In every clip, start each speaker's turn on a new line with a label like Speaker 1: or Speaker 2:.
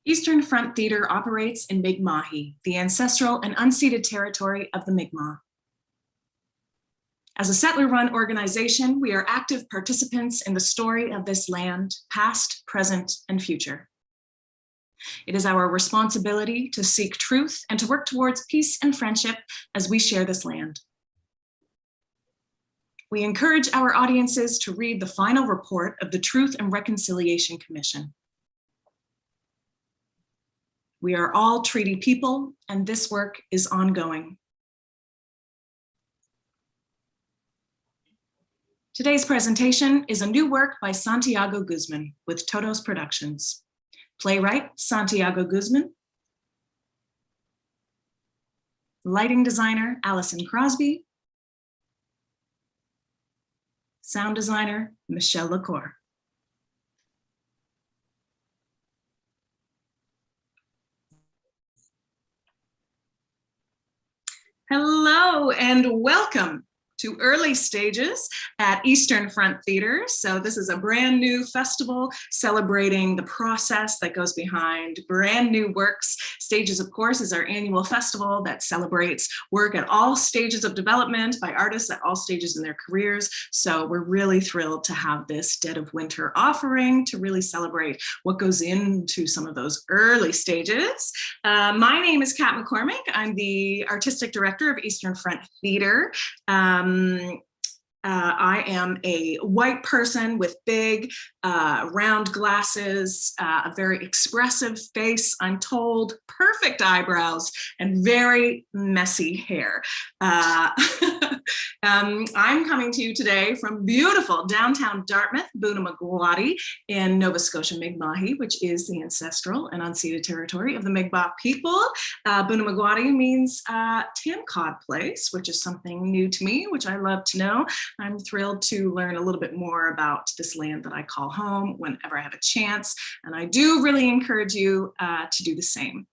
Speaker 1: Eastern Front Theater operates in Mi'kmahi, the ancestral and unceded territory of the Mi'kmaq. As a settler-run organization, we are active participants in the story of this land, past, present, and future. It is our responsibility to seek truth and to work towards peace and friendship as we share this land. We encourage our audiences to read the final report of the Truth and Reconciliation Commission. We are all treaty people, and this work is ongoing. Today's presentation is a new work by Santiago Guzmán with TODOS Productions. Playwright Santiago Guzmán, lighting designer Alison Crosby, sound designer LaCour. Hello and welcome to Early Stages at Eastern Front Theater. So this is a brand new festival celebrating the process that goes behind brand new works. Stages, of course, is our annual festival that celebrates work at all stages of development by artists at all stages in their careers. So we're really thrilled to have this Dead of Winter offering to really celebrate what goes into some of those early stages. My name is Kat McCormick. I'm the artistic director of Eastern Front Theater. I am a white person with big round glasses, a very expressive face, I'm told, perfect eyebrows, and very messy hair. I'm coming to you today from beautiful downtown Dartmouth, Bunamagwadi in Nova Scotia, Mi'kmahi, which is the ancestral and unceded territory of the Mi'kmaq people. Bunamagwadi means tan cod place, which is something new to me, which I love to know. I'm thrilled to learn a little bit more about this land that I call home whenever I have a chance, and I do really encourage you to do the same.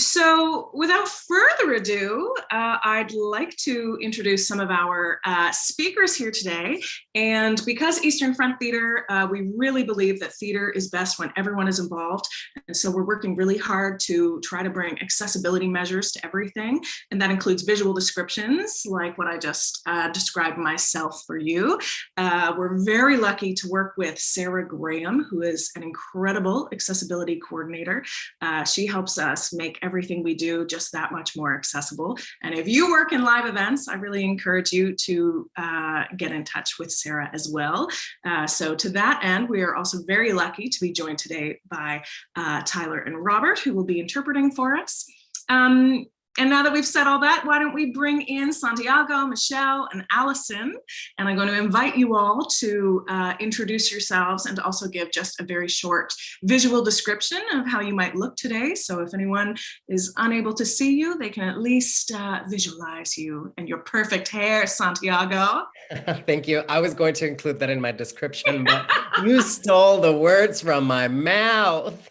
Speaker 1: So without further ado, I'd like to introduce some of our speakers here today. And because Eastern Front Theater, we really believe that theater is best when everyone is involved. And so we're working really hard to try to bring accessibility measures to everything. And that includes visual descriptions, like what I just described myself for you. We're very lucky to work with Sarah Graham, who is an incredible accessibility coordinator. She helps us make everything we do just that much more accessible. And if you work in live events, I really encourage you to get in touch with Sarah as well. So to that end, we are also very lucky to be joined today by Tyler and Robert, who will be interpreting for us. And now that we've said all that, why don't we bring in Santiago, Michelle, and Alison? And I'm going to invite you all to introduce yourselves and to also give just a very short visual description of how you might look today. So if anyone is unable to see you, they can at least visualize you and your perfect hair, Santiago.
Speaker 2: Thank you. I was going to include that in my description, but you stole the words from my mouth.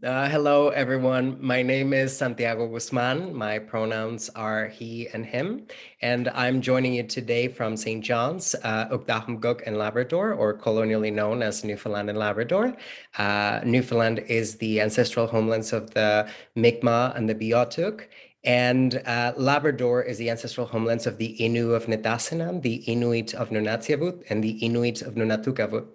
Speaker 2: Hello, everyone. My name is Santiago Guzmán. My pronouns are he and him, and I'm joining you today from St. John's, Ukdahumguk and Labrador, or colonially known as Newfoundland and Labrador. Newfoundland is the ancestral homelands of the Mi'kmaq and the Beothuk, and Labrador is the ancestral homelands of the Innu of Nitassinan, the Inuit of Nunatsiavut, and the Inuit of Nunatukavut.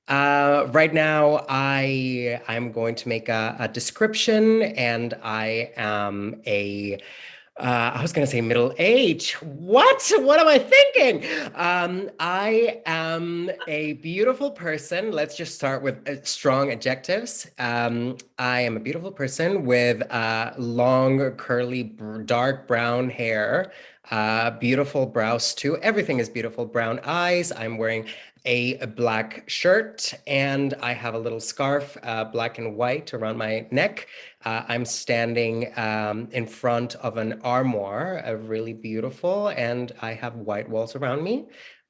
Speaker 2: Right now, I'm going to make a description, and I am I was going to say middle age. What am I thinking? I am a beautiful person. Let's just start with strong adjectives. I am a beautiful person with long, curly, dark brown hair, beautiful brows too. Everything is beautiful. Brown eyes. I'm wearing a black shirt, and I have a little scarf, black and white, around my neck. I'm standing in front of an armoire, really beautiful, and I have white walls around me.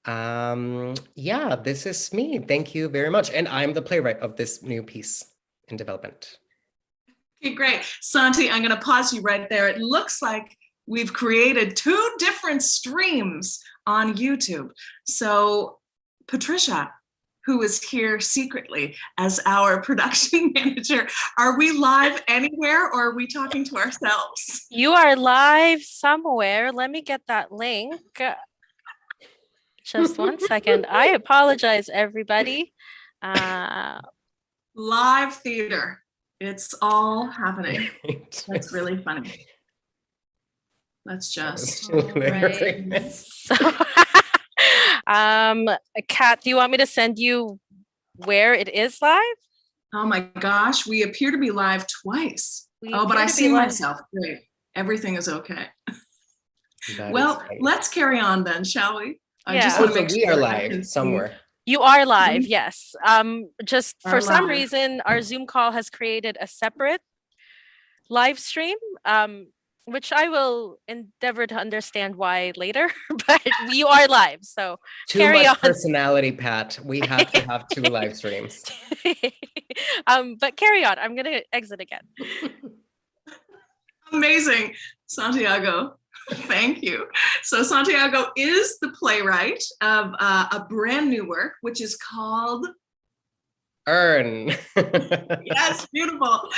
Speaker 2: Yeah, this is me. Thank you very much. And I'm the playwright of this new piece in development.
Speaker 1: Okay, great. Santi, I'm going to pause you right there. It looks like we've created two different streams on YouTube. So Patricia, who is here secretly as our production manager. Are we live anywhere or are we talking to ourselves?
Speaker 3: You are live somewhere. Let me get that link. Just one second. I apologize, everybody.
Speaker 1: Live theater. It's all happening. That's really funny. Let's just.
Speaker 3: Right. So, Kat, do you want me to send you where it is live?
Speaker 1: Oh my gosh, we appear to be live twice. But I see myself. Great. Everything is okay. Well, let's carry on then, shall we?
Speaker 2: I just want to make sure we are live somewhere.
Speaker 3: You are live, yes. Just for some reason, our Zoom call has created a separate live stream, which I will endeavor to understand why later, but you are live, so carry on.
Speaker 2: Personality, Pat. We have to have 2 live streams.
Speaker 3: But carry on. I'm going to exit again.
Speaker 1: Amazing, Santiago. Thank you. So Santiago is the playwright of a brand new work, which is called
Speaker 2: Earn.
Speaker 1: Yes, beautiful.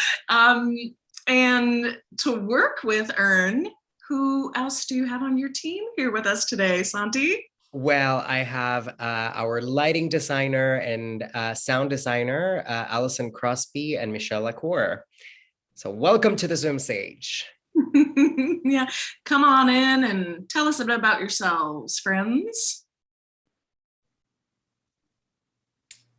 Speaker 1: And to work with Earn, who else do you have on your team here with us today, Santi?
Speaker 2: Well, I have our lighting designer and sound designer, Alison Crosby and Michelle LaCour. So welcome to the Zoom stage.
Speaker 1: Yeah, come on in and tell us a bit about yourselves, friends.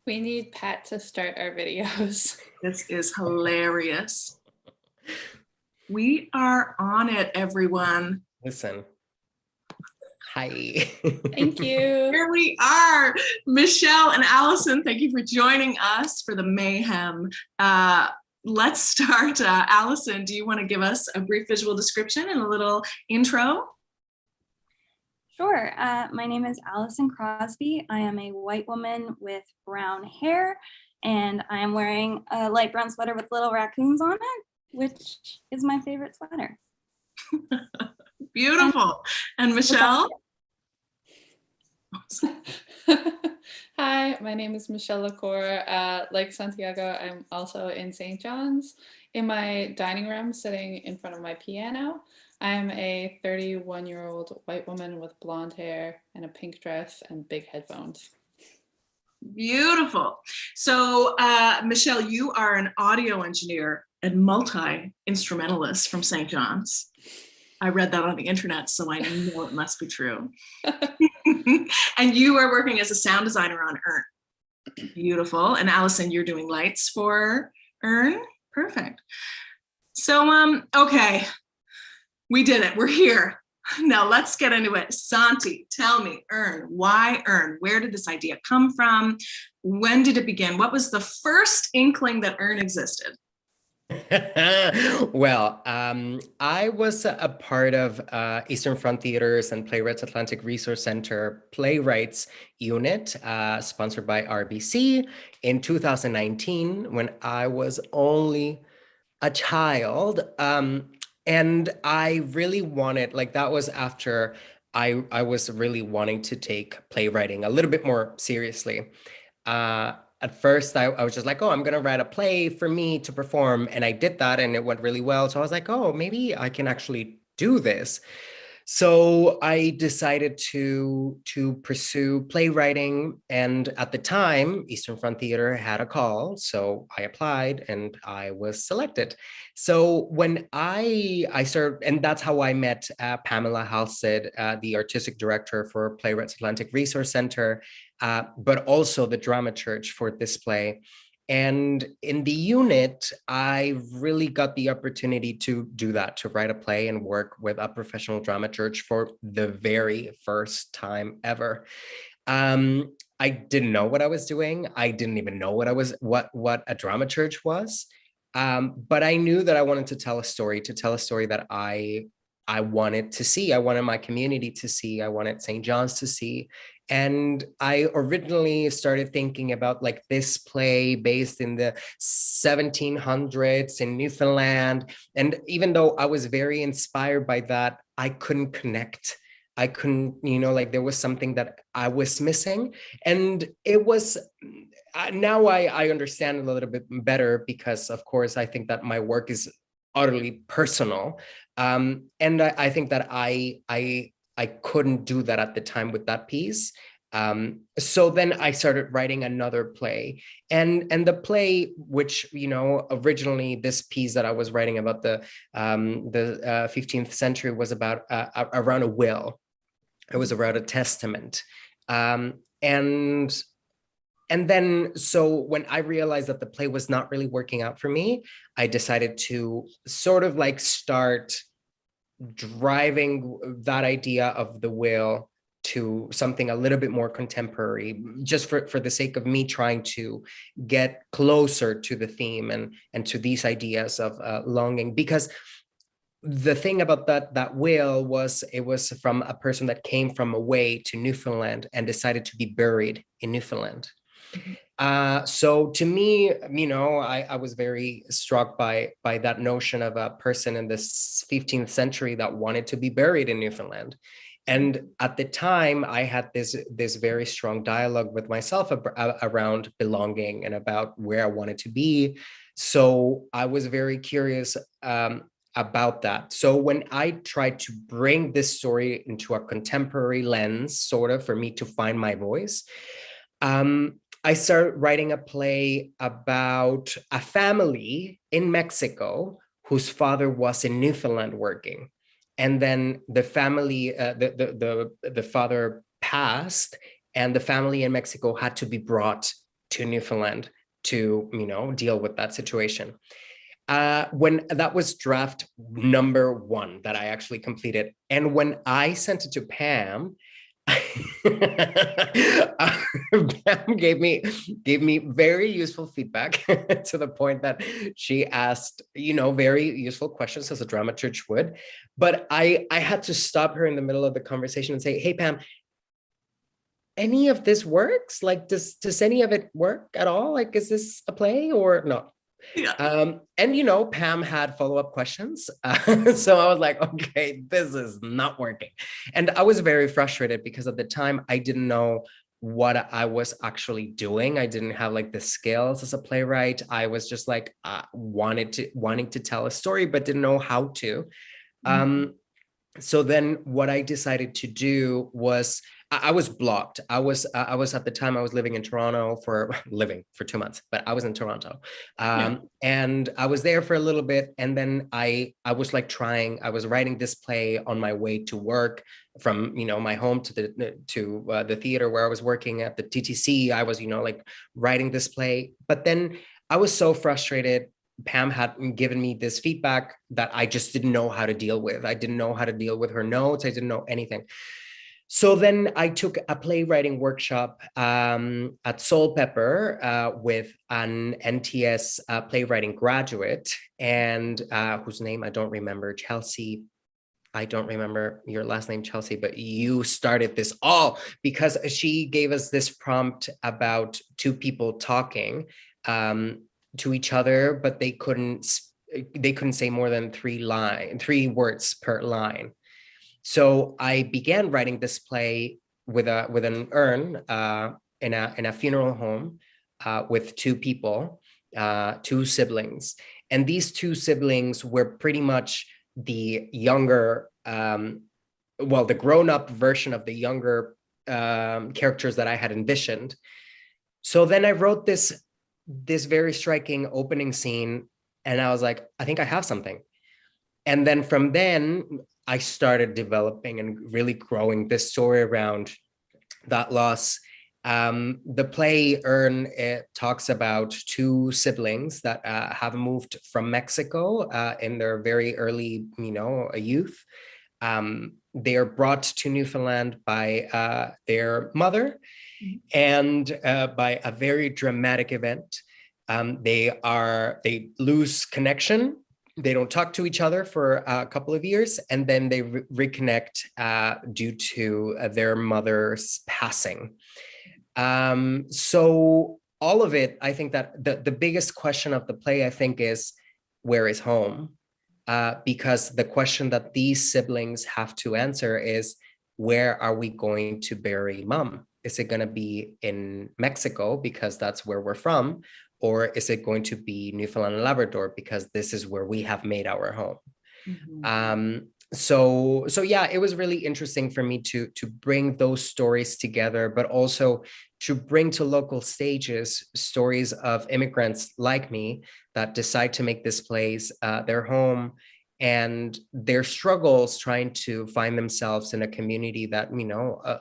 Speaker 4: We need Pat to start our videos.
Speaker 1: This is hilarious. We are on it, everyone.
Speaker 2: Listen. Hi.
Speaker 4: Thank you.
Speaker 1: Here we are. Michelle and Alison, thank you for joining us for the mayhem. Let's start. Alison, do you want to give us a brief visual description and a little intro?
Speaker 5: Sure. My name is Alison Crosby. I am a white woman with brown hair, and I am wearing a light brown sweater with little raccoons on it, which is my favorite sweater.
Speaker 1: Beautiful. And Michelle?
Speaker 4: Hi, my name is Michelle LaCour. Like Santiago, I'm also in St. John's. In my dining room, sitting in front of my piano, I'm a 31-year-old white woman with blonde hair and a pink dress and big headphones.
Speaker 1: Beautiful. So, Michelle, you are an audio engineer and multi-instrumentalist from St. John's. I read that on the internet, so I know it must be true. And you are working as a sound designer on Earn. Beautiful. And Alison, you're doing lights for Earn. Perfect. So, okay, we did it. We're here. Now let's get into it. Santi, tell me, Earn. Why Earn? Where did this idea come from? When did it begin? What was the first inkling that Earn existed?
Speaker 2: Well, I was a part of Eastern Front Theaters and Playwrights Atlantic Resource Center Playwrights Unit, sponsored by RBC in 2019 when I was only a child. And I really wanted, like, that was after I was really wanting to take playwriting a little bit more seriously. At first, I was just like, oh, I'm going to write a play for me to perform. And I did that and it went really well. So I was like, oh, maybe I can actually do this. So I decided to pursue playwriting. And at the time, Eastern Front Theater had a call. So I applied and I was selected. So when I started, and that's how I met Pamela Halstead, the artistic director for Playwrights Atlantic Resource Center, but also the dramaturge for this play. And in the unit, I really got the opportunity to do that, to write a play and work with a professional dramaturge for the very first time ever. I didn't know what I was doing. I didn't even know what a dramaturge was. But I knew that I wanted to tell a story that I wanted to see. I wanted my community to see. I wanted St. John's to see. And I originally started thinking about like this play based in the 1700s in Newfoundland. And even though I was very inspired by that, I couldn't connect I couldn't, like there was something that I was missing. And it was, now I understand a little bit better, because of course, I think that my work is utterly personal. And I think that I couldn't do that at the time with that piece. So then I started writing another play, and the play, which, originally this piece that I was writing about the 15th century was about around a will. It was around a testament. And then, so when I realized that the play was not really working out for me, I decided to sort of like start driving that idea of the will to something a little bit more contemporary, just for the sake of me trying to get closer to the theme and to these ideas of longing. Because the thing about that will was, it was from a person that came from away to Newfoundland and decided to be buried in Newfoundland. So to me, I was very struck by that notion of a person in the 15th century that wanted to be buried in Newfoundland. And at the time, I had this very strong dialogue with myself around belonging and about where I wanted to be. So I was very curious about that. So when I tried to bring this story into a contemporary lens, sort of, for me to find my voice, I started writing a play about a family in Mexico whose father was in Newfoundland working. And then the family, the father passed, and the family in Mexico had to be brought to Newfoundland to, deal with that situation. When that was draft number 1 that I actually completed. And when I sent it to Pam, Pam gave me very useful feedback to the point that she asked, very useful questions, as a dramaturg would. But I had to stop her in the middle of the conversation and say, hey, Pam, any of this works? Like, does any of it work at all? Like, is this a play or not? Yeah. And Pam had follow-up questions. So I was like, okay, this is not working. And I was very frustrated because at the time I didn't know what I was actually doing. I didn't have like the skills as a playwright. I was just like wanting to tell a story, but didn't know how to. So then what I decided to do was, I was blocked. I was at the time, I was living in Toronto for 2 months, but I was in Toronto. And I was there for a little bit. And then I was like I was writing this play on my way to work from, my home to the theater where I was working at the TTC. I was, like writing this play, but then I was so frustrated. Pam had given me this feedback that I just didn't know how to deal with. I didn't know how to deal with her notes. I didn't know anything. So then I took a playwriting workshop at Soul Pepper with an NTS playwriting graduate, and whose name I don't remember, Chelsea. I don't remember your last name, Chelsea, but you started this all because she gave us this prompt about 2 people talking to each other, but they couldn't say more than 3 words per line. So I began writing this play with an urn in a funeral home with 2 people, 2 siblings, and these 2 siblings were pretty much the younger, the grown-up version of the younger characters that I had envisioned. So then I wrote this very striking opening scene, and I was like, I think I have something. And then from then, I started developing and really growing this story around that loss. The play Urn, it talks about 2 siblings that have moved from Mexico in their very early, youth. They are brought to Newfoundland by their mother, and by a very dramatic event. They lose connection. They don't talk to each other for a couple of years, and then they reconnect due to their mother's passing. So all of it, I think that the biggest question of the play, I think, is where is home? Because the question that these siblings have to answer is, where are we going to bury mom? Is it going to be in Mexico because that's where we're from? Or is it going to be Newfoundland and Labrador because this is where we have made our home? So yeah, it was really interesting for me to bring those stories together, but also to bring to local stages stories of immigrants like me that decide to make this place their home, and their struggles trying to find themselves in a community that,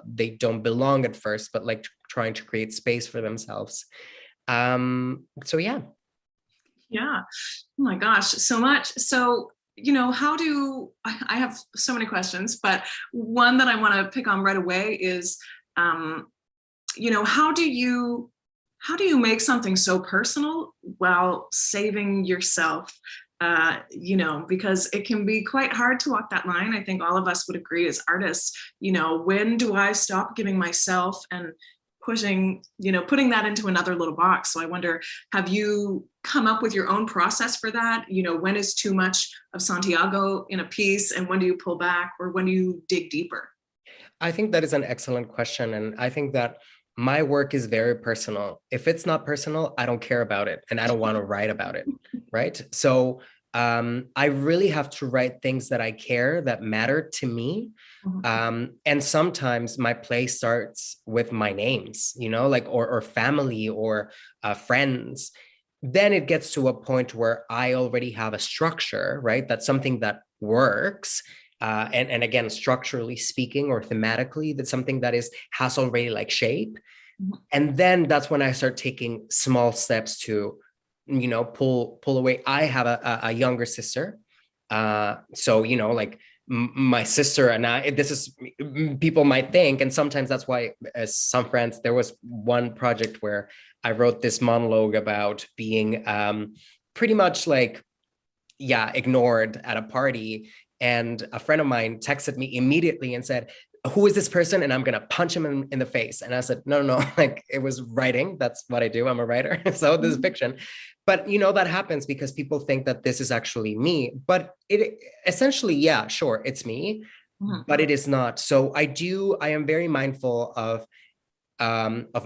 Speaker 2: they don't belong at first, but like trying to create space for themselves. So yeah.
Speaker 1: Yeah. Oh my gosh, so much. So, how do I have so many questions, but one that I want to pick on right away is, how do you make something so personal while saving yourself? Because it can be quite hard to walk that line. I think all of us would agree as artists, when do I stop giving myself and putting that into another little box? So I wonder, have you come up with your own process for that? When is too much of Santiago in a piece, and when do you pull back, or when do you dig deeper?
Speaker 2: I think that is an excellent question. And I think that my work is very personal. If it's not personal, I don't care about it, and I don't want to write about it, right? So I really have to write things that I care, that matter to me. And sometimes my play starts with my names, or family, or friends. Then it gets to a point where I already have a structure, right? That's something that works. And again, structurally speaking, or thematically, that's something that has already like shape. And then that's when I start taking small steps to, pull away. I have a younger sister. So, my sister and I, this is, people might think, and sometimes that's why, as some friends, there was one project where I wrote this monologue about being pretty much like, ignored at a party. And a friend of mine texted me immediately and said, "Who is this person? And I'm going to punch him in the face." And I said, no, like, it was writing. That's what I do. I'm a writer. So this is fiction. But, that happens because people think that this is actually me. But it essentially, yeah, sure, it's me, but it is not. So I am very mindful of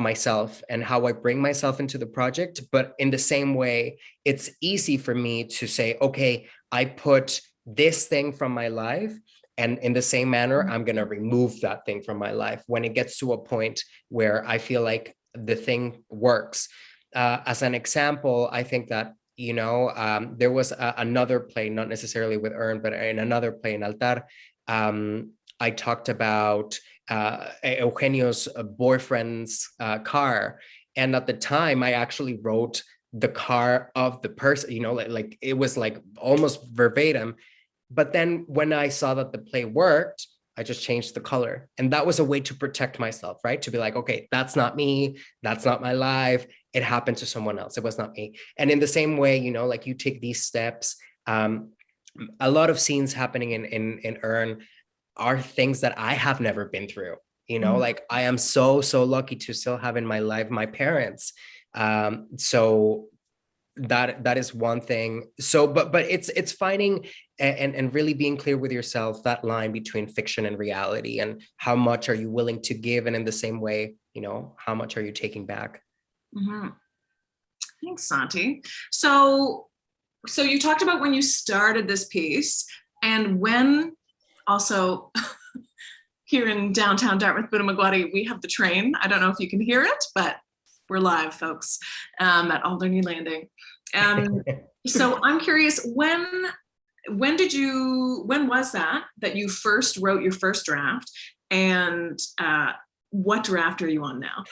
Speaker 2: myself and how I bring myself into the project. But in the same way, it's easy for me to say, okay, I put this thing from my life, and in the same manner, I'm going to remove that thing from my life when it gets to a point where I feel like the thing works. As an example, I think that, there was another play, not necessarily with Ern, but in another play in Altar, I talked about Eugenio's boyfriend's car. And at the time, I actually wrote the car of the person, like it was like almost verbatim. But then when I saw that the play worked, I just changed the color. And that was a way to protect myself, right? To be like, okay, that's not me. That's not my life. It happened to someone else. It was not me. And in the same way, like you take these steps. A lot of scenes happening in Ern are things that I have never been through. Like I am so lucky to still have in my life my parents. So that is one thing. So but it's finding and really being clear with yourself, that line between fiction and reality, and how much are you willing to give, and in the same way, how much are you taking back.
Speaker 1: Thanks, Santi. So you talked about when you started this piece, and when also here in downtown Dartmouth, Bunamaguari, we have the train. I don't know if you can hear it, but we're live, folks, at Alderney Landing. So I'm curious, when was that you first wrote your first draft, and what draft are you on now?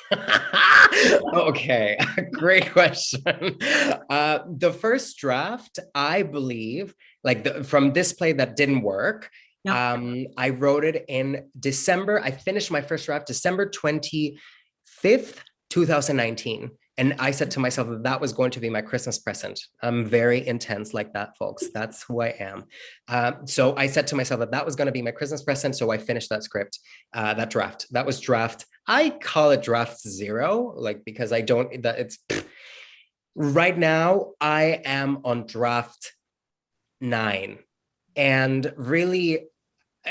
Speaker 2: Okay, great question. The first draft, I believe, like from this play that didn't work, I wrote it in December. I finished my first draft December 25th, 2019. And I said to myself that was going to be my Christmas present. I'm very intense like that, folks. That's who I am. So I said to myself that was going to be my Christmas present. So I finished that script, that draft. That was draft. I call it draft 0, like, because I don't, that it's right now I am on draft 9. And really,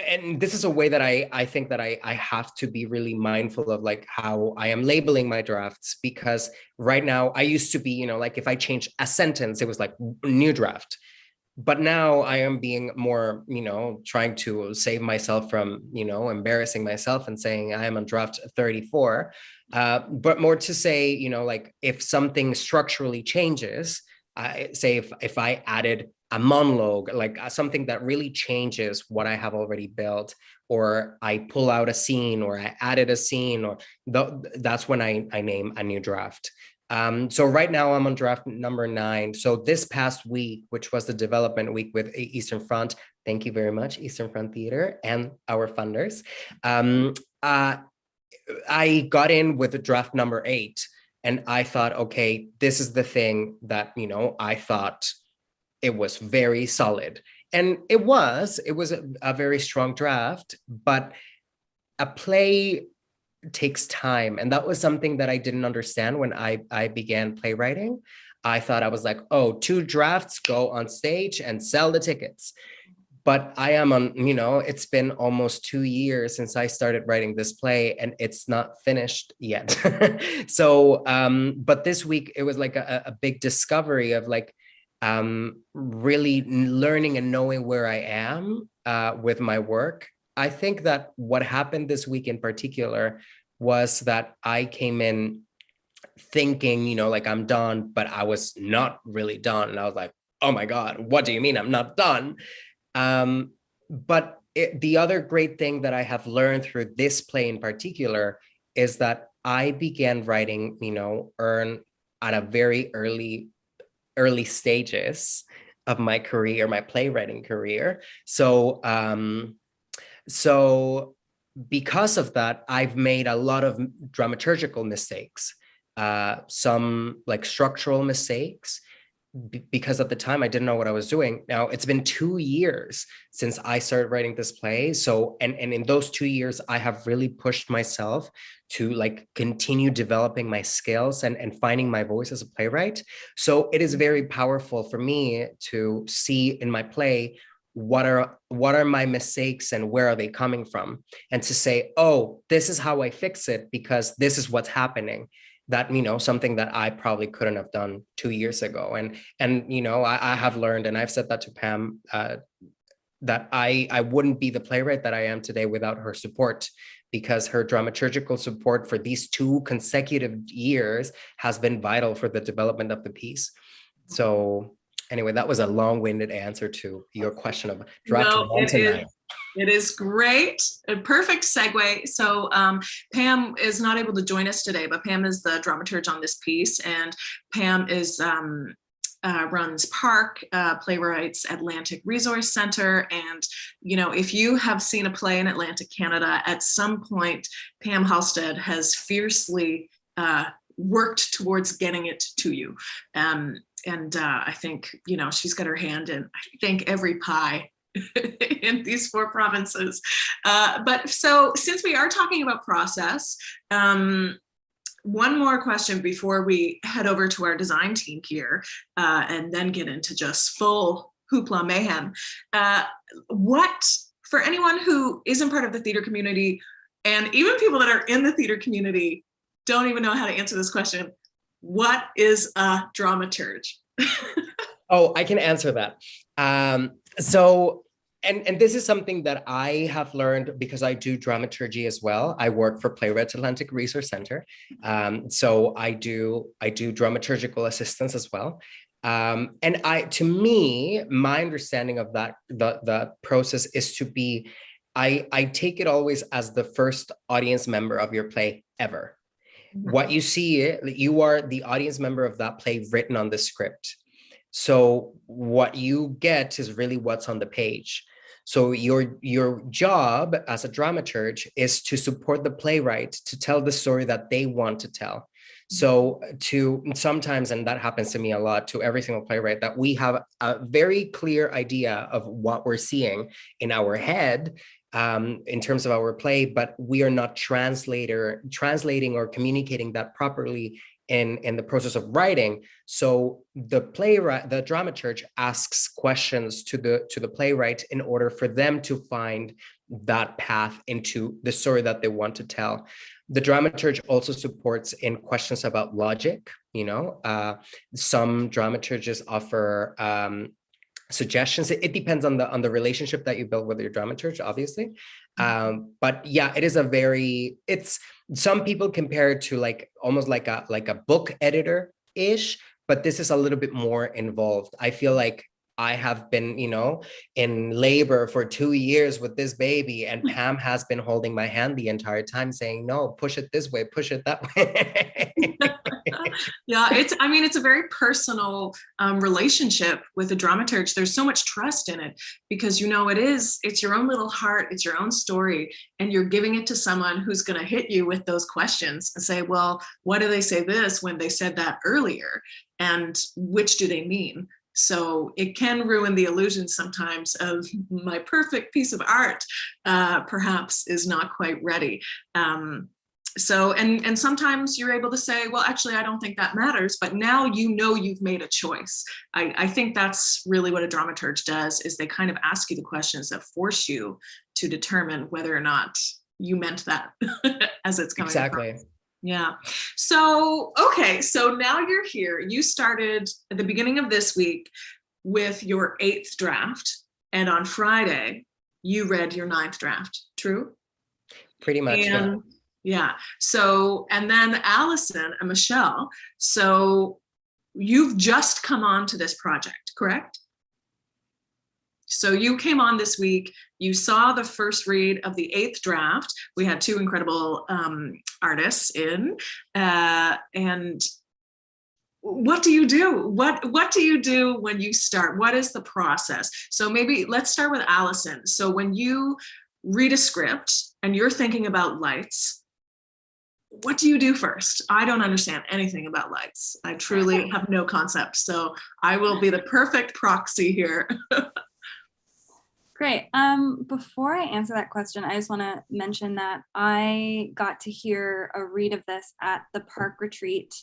Speaker 2: and this is a way that I think that I have to be really mindful of like how I am labeling my drafts, because right now I used to be, you know, like if I change a sentence, it was like new draft. But now I am being more, you know, trying to save myself from, you know, embarrassing myself and saying I am on draft 34. But more to say, you know, like if something structurally changes, I say if I added a monologue, like something that really changes what I have already built, or I pull out a scene, or I added a scene, or that's when I name a new draft. So right now I'm on draft number 9. So this past week, which was the development week with Eastern Front, thank you very much, Eastern Front Theater and our funders. I got in with draft number 8, and I thought, okay, this is the thing that, you know, I thought it was very solid. And it was a very strong draft, but a play takes time. And that was something that I didn't understand when I began playwriting. I thought I was like, oh, 2 drafts, go on stage and sell the tickets. But I am on, you know, it's been almost 2 years since I started writing this play, and it's not finished yet. So, but this week it was like a big discovery of like really learning and knowing where I am with my work. I think that what happened this week in particular was that I came in thinking, you know, like I'm done, but I was not really done. And I was like, oh my God, what do you mean I'm not done? But the other great thing that I have learned through this play in particular is that I began writing, you know, at a very early stages of my career, my playwriting career. So, so because of that, I've made a lot of dramaturgical mistakes, some like structural mistakes, because at the time I didn't know what I was doing. Now it's been 2 years since I started writing this play. So, and in those 2 years, I have really pushed myself to like continue developing my skills and finding my voice as a playwright. So it is very powerful for me to see in my play what are my mistakes and where are they coming from, and to say, oh, this is how I fix it because this is what's happening. That, you know, something that I probably couldn't have done 2 years ago. And you know, I have learned, and I've said that to Pam, that I wouldn't be the playwright that I am today without her support, because her dramaturgical support for these 2 consecutive years has been vital for the development of the piece. So anyway, that was a long-winded answer to your question of draft 1 to 9.
Speaker 1: It is great. A perfect segue. So Pam is not able to join us today, but Pam is the dramaturge on this piece, and Pam is runs Park Playwrights Atlantic Resource Center. And, you know, if you have seen a play in Atlantic Canada, at some point, Pam Halstead has fiercely worked towards getting it to you. And I think, you know, she's got her hand in, I think, every pie in these 4 provinces. But so since we are talking about process, one more question before we head over to our design team here and then get into just full hoopla mayhem. What, for anyone who isn't part of the theater community, and even people that are in the theater community don't even know how to answer this question, what is a dramaturge?
Speaker 2: Oh, I can answer that. So, and this is something that I have learned because I do dramaturgy as well. I work for Playwrights Atlantic Resource Center. So I do dramaturgical assistance as well. And to me, my understanding of that, the process is to be, I take it always as the first audience member of your play ever. What you see, you are the audience member of that play written on the script. So what you get is really what's on the page. So your job as a dramaturge is to support the playwright to tell the story that they want to tell. So to sometimes, and that happens to me a lot, to every single playwright, that we have a very clear idea of what we're seeing in our head in terms of our play, but we are not translating or communicating that properly in the process of writing. So the dramaturge asks questions to the playwright in order for them to find that path into the story that they want to tell. The dramaturge also supports in questions about logic. Some dramaturges offer suggestions. It depends on the relationship that you build with your dramaturge, obviously. But yeah, it's some people compare it to almost like a book editor ish, but this is a little bit more involved. I feel like I have been, in labor for 2 years with this baby, and Pam has been holding my hand the entire time saying, no, push it this way, push it that way.
Speaker 1: Yeah, it's a very personal relationship with a dramaturge. There's so much trust in it because, it's your own little heart, it's your own story, and you're giving it to someone who's going to hit you with those questions and say, well, why do they say this when they said that earlier? And which do they mean? So it can ruin the illusion sometimes of my perfect piece of art, perhaps is not quite ready. So sometimes you're able to say, well, actually, I don't think that matters, but now you've made a choice. I think that's really what a dramaturge does, is they kind of ask you the questions that force you to determine whether or not you meant that as it's coming
Speaker 2: Exactly.
Speaker 1: across. Yeah. So, okay. So now you're here. You started at the beginning of this week with your 8th draft. And on Friday, you read your 9th draft. True?
Speaker 2: Pretty much.
Speaker 1: Yeah. So, and then Alison and Michelle. So you've just come on to this project, correct? So you came on this week, you saw the first read of the 8th draft. We had 2 incredible artists in, and what do you do? What do you do when you start? What is the process? So maybe let's start with Alison. So when you read a script and you're thinking about lights, what do you do first? I don't understand anything about lights. I truly have no concept. So I will be the perfect proxy here.
Speaker 5: Great. Before I answer that question, I just want to mention that I got to hear a read of this at the park retreat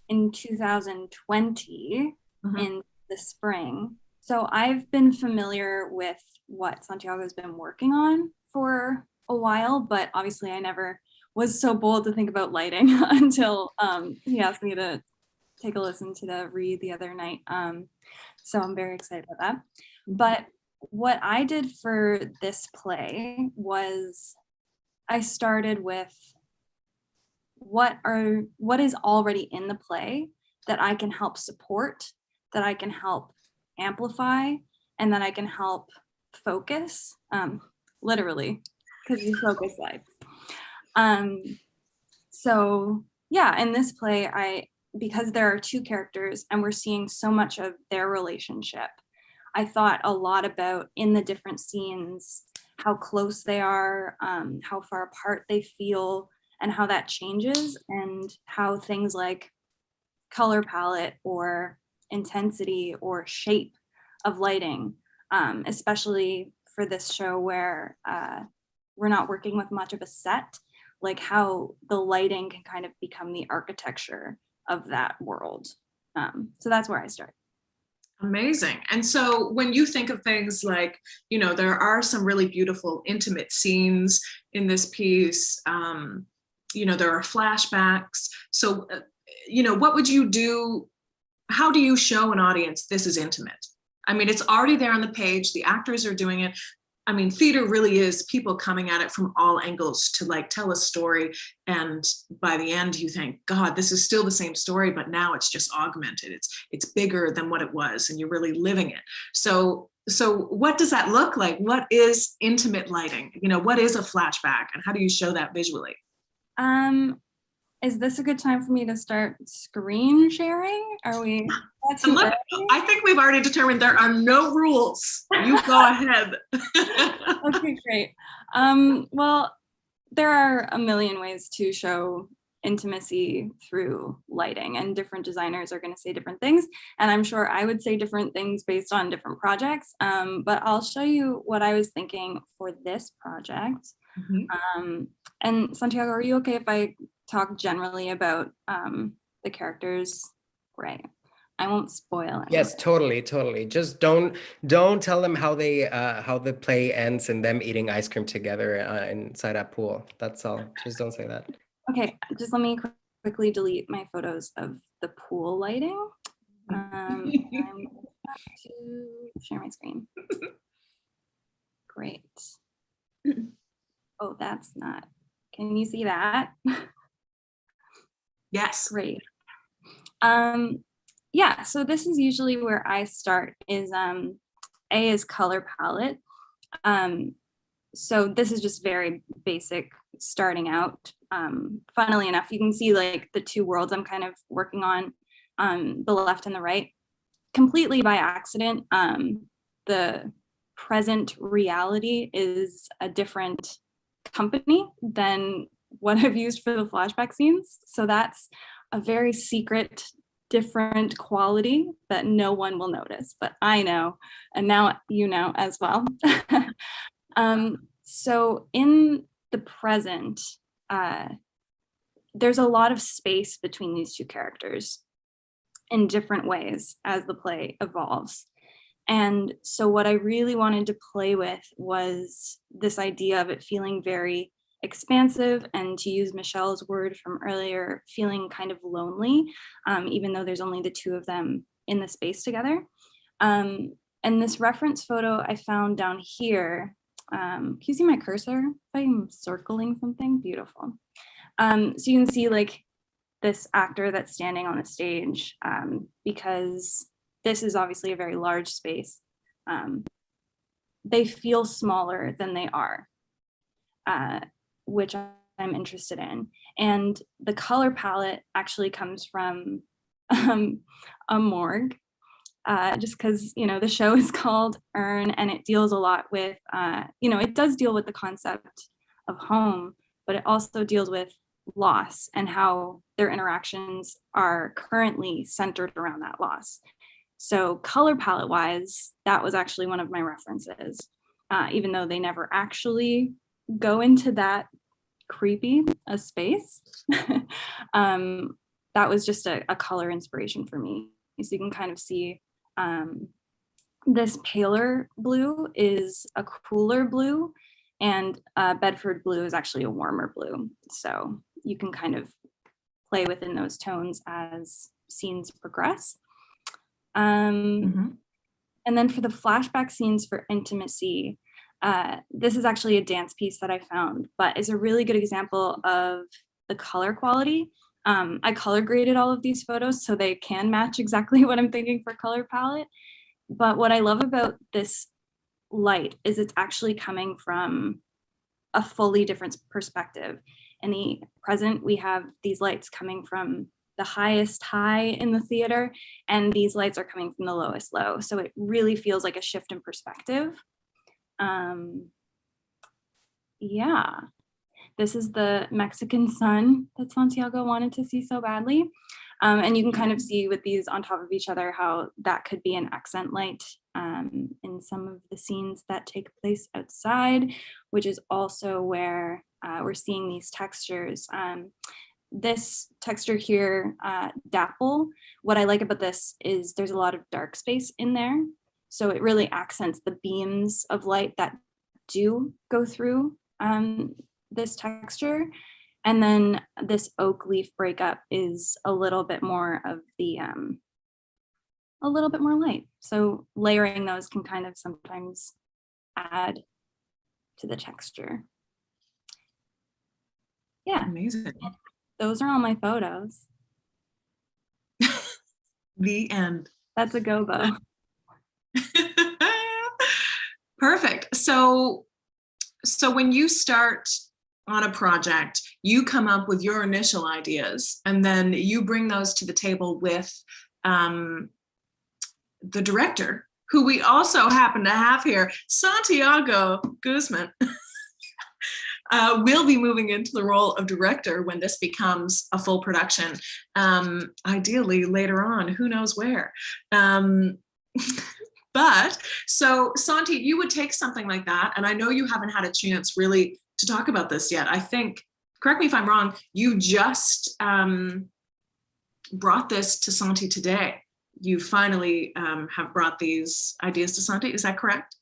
Speaker 5: in 2020 in the spring. So I've been familiar with what Santiago has been working on for a while, but obviously I never was so bold to think about lighting until he asked me to take a listen to the read the other night. So I'm very excited about that. But what I did for this play was I started with what is already in the play that I can help support, that I can help amplify, and that I can help focus, literally, because you focus lights. So yeah, in this play, because there are 2 characters and we're seeing so much of their relationship, I thought a lot about, in the different scenes, how close they are, how far apart they feel, and how that changes, and how things like color palette or intensity or shape of lighting, especially for this show where we're not working with much of a set, like how the lighting can kind of become the architecture of that world. So that's where I start.
Speaker 1: Amazing. And so when you think of things like, there are some really beautiful intimate scenes in this piece, there are flashbacks. So, what would you do? How do you show an audience this is intimate? I mean, it's already there on the page. The actors are doing it. I mean, theater really is people coming at it from all angles to tell a story. And by the end, you think, God, this is still the same story, but now it's just augmented. It's bigger than what it was, and you're really living it. So what does that look like? What is intimate lighting? What is a flashback, and how do you show that visually?
Speaker 5: Is this a good time for me to start screen sharing? Are we?
Speaker 1: I think we've already determined there are no rules. You go ahead.
Speaker 5: Okay, great. Well, there are a million ways to show intimacy through lighting, and different designers are going to say different things. And I'm sure I would say different things based on different projects. But I'll show you what I was thinking for this project. And Santiago, are you okay if I talk generally about the characters? Right. I won't spoil anything.
Speaker 2: Yes, totally. Just don't tell them how the play ends and them eating ice cream together inside a pool. That's all. Just don't say that.
Speaker 5: Okay, just let me quickly delete my photos of the pool lighting. I'm going to share my screen. Great. Oh, that's not. Can you see that?
Speaker 1: Yes.
Speaker 5: Great. Yeah, so this is usually where I start is A is color palette. So this is just very basic starting out. Funnily enough, you can see like the two worlds I'm kind of working on the left and the right. Completely by accident, the present reality is a different company than what I've used for the flashback scenes. So that's a very secret, different quality that no one will notice, but I know, and now you know as well. So in the present, there's a lot of space between these two characters in different ways as the play evolves. And so what I really wanted to play with was this idea of it feeling very expansive, and to use Michelle's word from earlier, feeling kind of lonely, even though there's only the two of them in the space together. And this reference photo I found down here, can you see my cursor? If I'm circling something, beautiful. So you can see like this actor that's standing on the stage, because this is obviously a very large space. They feel smaller than they are, which I'm interested in. And the color palette actually comes from a morgue, just because, you know, the show is called Urn, and it deals a lot with, you know, it does deal with the concept of home, but it also deals with loss and how their interactions are currently centered around that loss. So color palette wise, that was actually one of my references, even though they never actually go into that creepy a space. That was just a color inspiration for me. So you can kind of see this paler blue is a cooler blue, and Bedford blue is actually a warmer blue. So you can kind of play within those tones as scenes progress. And then for the flashback scenes for intimacy, this is actually a dance piece that I found, but is a really good example of the color quality. I color graded all of these photos so they can match exactly what I'm thinking for color palette. But what I love about this light is it's actually coming from a fully different perspective. In the present, we have these lights coming from the highest high in the theater, and these lights are coming from the lowest low. So it really feels like a shift in perspective. Yeah, this is the Mexican sun that Santiago wanted to see so badly. And you can kind of see with these on top of each other how that could be an accent light in some of the scenes that take place outside, which is also where we're seeing these textures. This texture here, dapple, what I like about this is there's a lot of dark space in there. So it really accents the beams of light that do go through this texture. And then this oak leaf breakup is a little bit more of the, a little bit more light. So layering those can kind of sometimes add to the texture. Yeah.
Speaker 1: Amazing.
Speaker 5: Those are all my photos.
Speaker 1: The end.
Speaker 5: That's a go-go.
Speaker 1: Perfect. So when you start on a project, you come up with your initial ideas, and then you bring those to the table with the director, who we also happen to have here, Santiago Guzmán. Will be moving into the role of director when this becomes a full production, ideally later on, who knows where. But so Santi, you would take something like that, and I know you haven't had a chance really to talk about this yet. I think, correct me if I'm wrong, you just brought this to Santi today. you finally have brought these ideas to Santi. Is that correct?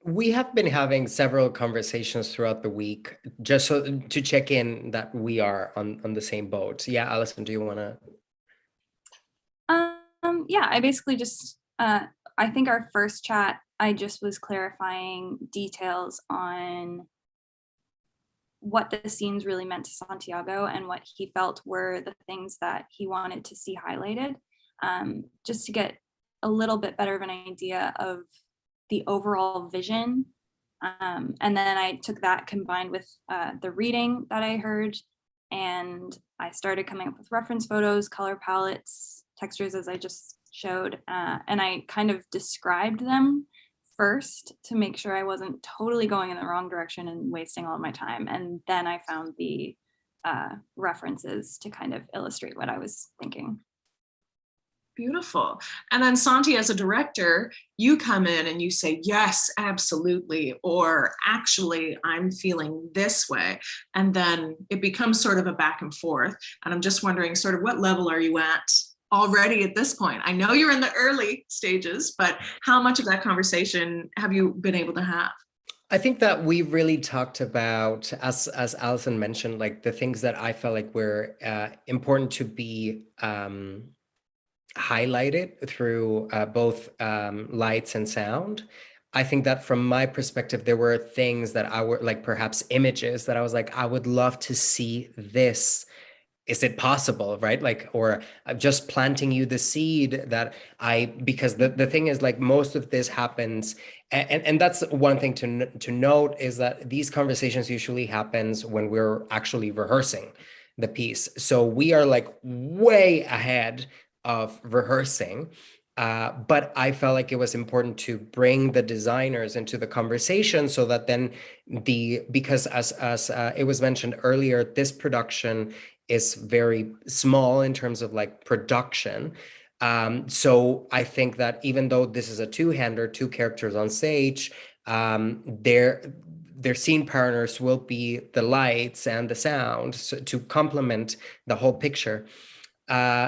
Speaker 2: We have been having several conversations throughout the week, just so to check in that we are on the same boat. Yeah, Alison, do you want to?
Speaker 5: Yeah, I basically just, I think our first chat, I just was clarifying details on what the scenes really meant to Santiago and what he felt were the things that he wanted to see highlighted, just to get a little bit better of an idea of the overall vision. And then I took that combined with the reading that I heard, and I started coming up with reference photos, color palettes, textures, as I just showed, and I kind of described them first to make sure I wasn't totally going in the wrong direction and wasting all of my time. And then I found the references to kind of illustrate what I was thinking.
Speaker 1: Beautiful. And then Santi, as a director, you come in and you say, yes, absolutely, or actually, I'm feeling this way. And then it becomes sort of a back and forth. And I'm just wondering, sort of, what level are you at already at this point? I know you're in the early stages, but how much of that conversation have you been able to have?
Speaker 2: I think that we really talked about, as Alison mentioned, like the things that I felt like were important to be highlighted through both lights and sound. I think that from my perspective, there were things that I were like, perhaps images that I was like, I would love to see this. Is it possible, right? Like, or just planting you the seed that because the thing is, like, most of this happens, and that's one thing to note, is that these conversations usually happens when we're actually rehearsing the piece. So we are like way ahead of rehearsing. But I felt like it was important to bring the designers into the conversation so that then because as it was mentioned earlier, this production is very small in terms of like production. So I think that even though this is a two-hander, two characters on stage, their scene partners will be the lights and the sound, so to complement the whole picture.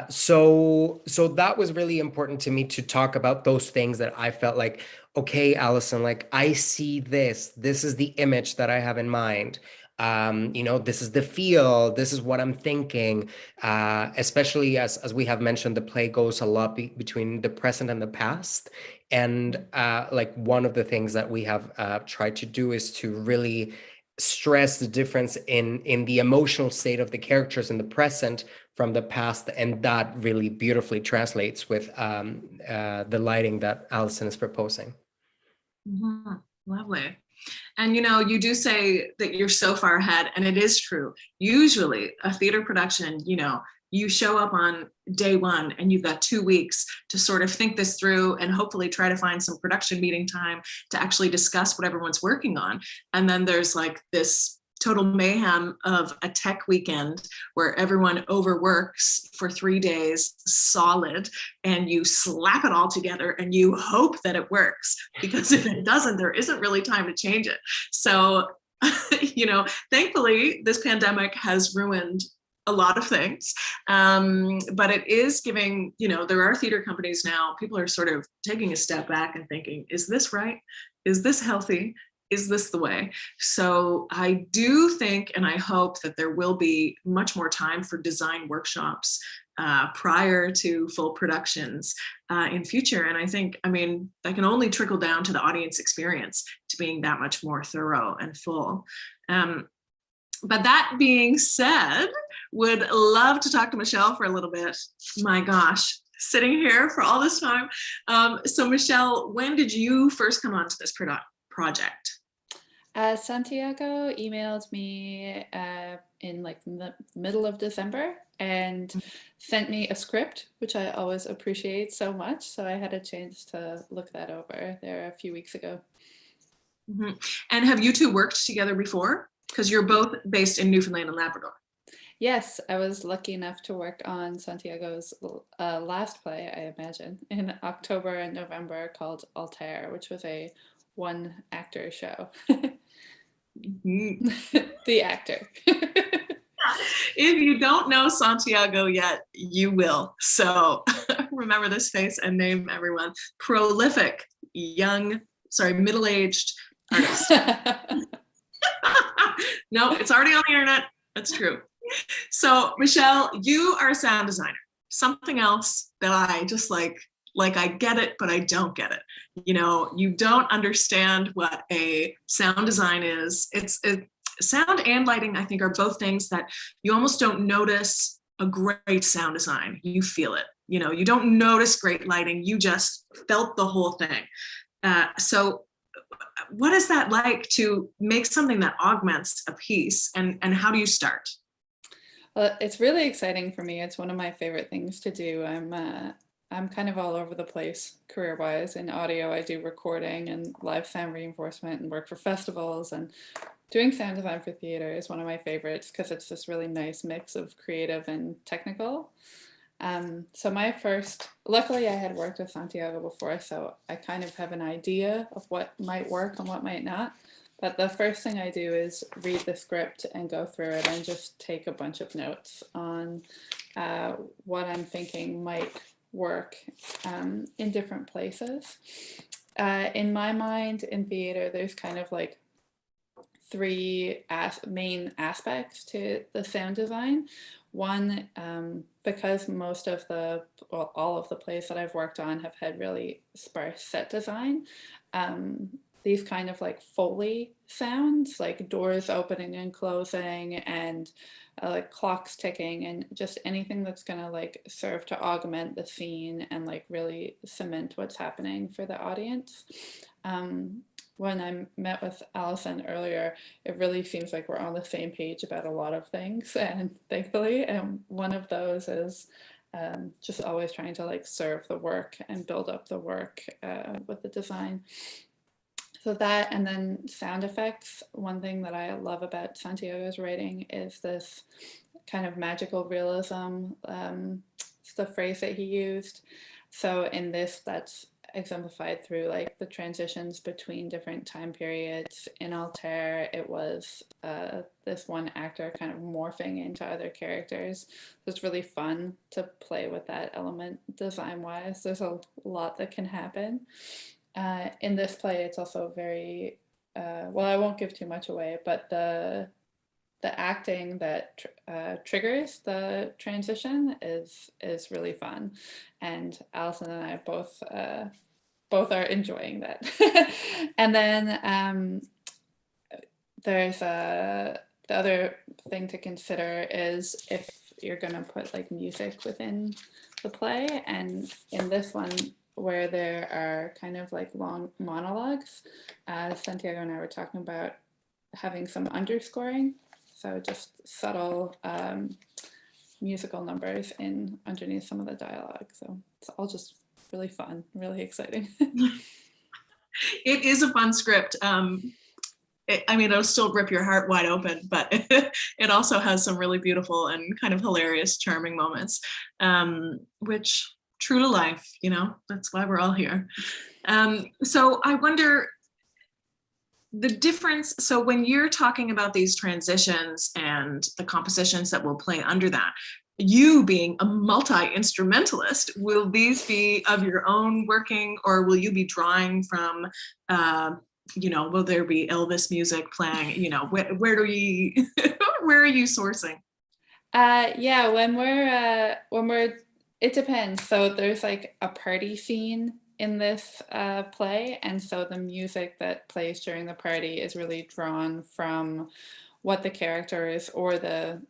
Speaker 2: So that was really important to me, to talk about those things that I felt like, okay, Alison, like, I see this is the image that I have in mind. This is the feel, this is what I'm thinking, especially as we have mentioned, the play goes a lot between the present and the past. And like, one of the things that we have tried to do is to really stress the difference in the emotional state of the characters in the present from the past, and that really beautifully translates with the lighting that Alison is proposing.
Speaker 1: Mm-hmm. Lovely. And you do say that you're so far ahead, and it is true. Usually a theater production, you show up on day one and you've got 2 weeks to sort of think this through and hopefully try to find some production meeting time to actually discuss what everyone's working on. And then there's like this total mayhem of a tech weekend where everyone overworks for 3 days solid, and you slap it all together and you hope that it works, because if it doesn't, there isn't really time to change it. So, thankfully this pandemic has ruined a lot of things, but it is giving, there are theater companies now, people are sort of taking a step back and thinking, is this right? Is this healthy? Is this the way? So I do think, and I hope, that there will be much more time for design workshops prior to full productions in future. And I think, that can only trickle down to the audience experience, to being that much more thorough and full. But that being said, would love to talk to Michelle for a little bit. My gosh, sitting here for all this time. So Michelle, when did you first come onto this project?
Speaker 4: Santiago emailed me in like the middle of December and sent me a script, which I always appreciate so much. So I had a chance to look that over there a few weeks ago.
Speaker 1: Mm-hmm. And have you two worked together before? Because you're both based in Newfoundland and Labrador.
Speaker 4: Yes, I was lucky enough to work on Santiago's last play, I imagine, in October and November, called Altair, which was a one-actor show.
Speaker 1: Mm-hmm.
Speaker 4: The actor.
Speaker 1: If you don't know Santiago yet, you will. So remember this face and name everyone. Prolific, middle-aged artist. No, it's already on the internet. That's true. So Michelle, you are a sound designer. Something else that I just like I get it, but I don't get it. You know, you don't understand what a sound design is. Sound and lighting, I think, are both things that you almost don't notice a great sound design. You feel it. You know, you don't notice great lighting. You just felt the whole thing. So what is that like to make something that augments a piece, and how do you start?
Speaker 4: Well, it's really exciting for me. It's one of my favorite things to do. I'm kind of all over the place career-wise. In audio, I do recording and live sound reinforcement and work for festivals, and doing sound design for theater is one of my favorites because it's this really nice mix of creative and technical. So luckily I had worked with Santiago before, so I kind of have an idea of what might work and what might not. But the first thing I do is read the script and go through it and just take a bunch of notes on what I'm thinking might work in different places. In my mind, in theater, there's kind of like three main aspects to the sound design. One, because all of the plays that I've worked on have had really sparse set design, these kind of like Foley sounds, like doors opening and closing and like clocks ticking, and just anything that's gonna like serve to augment the scene and like really cement what's happening for the audience. When I met with Alison earlier, it really seems like we're on the same page about a lot of things, and thankfully, and one of those is just always trying to like serve the work and build up the work with the design. So that, and then sound effects. One thing that I love about Santiago's writing is this kind of magical realism. It's the phrase that he used. So in this, that's exemplified through like the transitions between different time periods. In Altair, it was this one actor kind of morphing into other characters. So it's really fun to play with that element design-wise. There's a lot that can happen. In this play, it's also very, well, I won't give too much away, but the acting that triggers the transition is really fun, and Alison and I both are enjoying that. And then there's the other thing to consider is if you're gonna put like music within the play, and in this one, where there are kind of like long monologues, Santiago and I were talking about having some underscoring, so just subtle musical numbers in underneath some of the dialogue. So it's all just really fun, really exciting.
Speaker 1: It is a fun script. I mean, it'll still rip your heart wide open, but it also has some really beautiful and kind of hilarious, charming moments, which true to life, you know, that's why we're all here. So I wonder the difference. So when you're talking about these transitions and the compositions that will play under that, you being a multi-instrumentalist, will these be of your own working, or will you be drawing from, you know, will there be Elvis music playing? You know, where do we, where are you sourcing?
Speaker 4: Yeah, when we're it depends. So there's like a party scene in this play, and so the music that plays during the party is really drawn from what the characters or the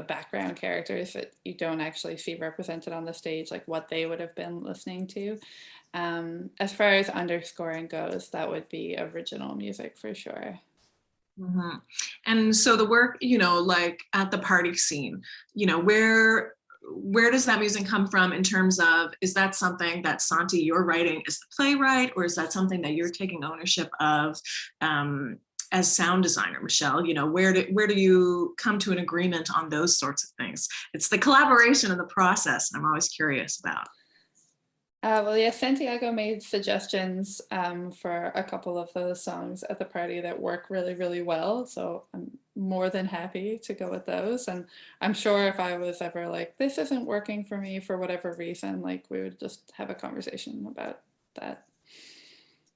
Speaker 4: background characters that you don't actually see represented on the stage, like what they would have been listening to. As far as underscoring goes, that would be original music for sure.
Speaker 1: Mm-hmm. And so the work, you know, like at the party scene, you know, where does that music come from in terms of, is that something that Santi, you're writing as the playwright, or is that something that you're taking ownership of as sound designer, Michelle? You know, where do you come to an agreement on those sorts of things? It's the collaboration and the process I'm always curious about.
Speaker 4: Well, yeah, Santiago made suggestions for a couple of those songs at the party that work really, really well. So I'm more than happy to go with those. And I'm sure if I was ever like, this isn't working for me for whatever reason, like we would just have a conversation about that.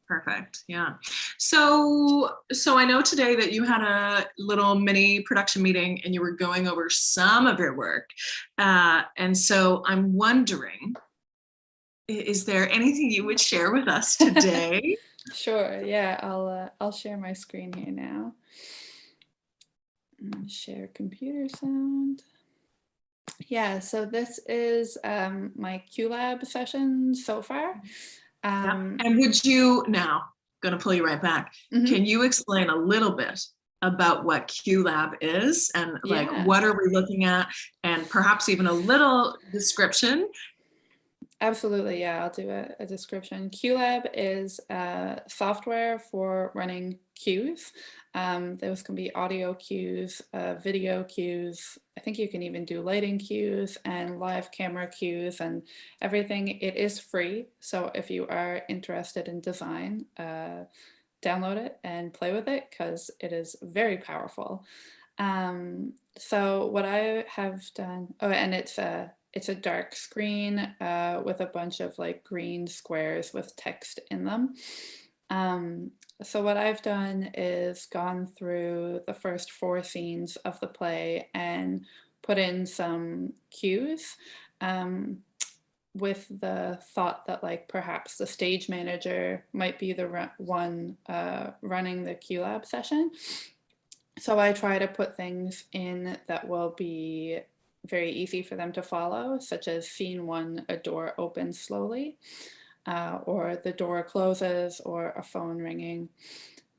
Speaker 1: Perfect. Yeah. So I know today that you had a little mini production meeting and you were going over some of your work. And so I'm wondering, is there anything you would share with us today?
Speaker 4: Sure. Yeah, I'll share my screen here now. Share computer sound. Yeah, so this is my QLab session so far.
Speaker 1: And would you, now, going to pull you right back, can you explain a little bit about what QLab is and like what are we looking at, and perhaps even a little description?
Speaker 4: Absolutely, yeah, I'll do a description. QLab is software for running queues. Those can be audio queues, video queues. I think you can even do lighting queues and live camera queues and everything. It is free, so if you are interested in design, download it and play with it because it is very powerful. So what I have done, and it's a dark screen with a bunch of like green squares with text in them. So what I've done is gone through the first 4 scenes of the play and put in some cues with the thought that like perhaps the stage manager might be the one running the QLab session. So I try to put things in that will be very easy for them to follow, such as scene 1, a door opens slowly, or the door closes, or a phone ringing.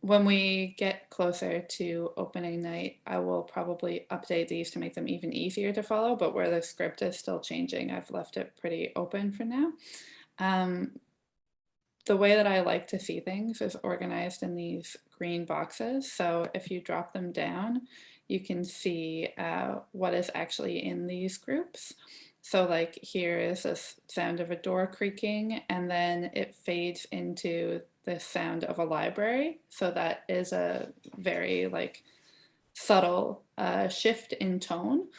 Speaker 4: When we get closer to opening night, I will probably update these to make them even easier to follow, but where the script is still changing, I've left it pretty open for now. The way that I like to see things is organized in these green boxes. So if you drop them down, you can see what is actually in these groups. So like here is a sound of a door creaking, and then it fades into the sound of a library. So that is a very like subtle shift in tone.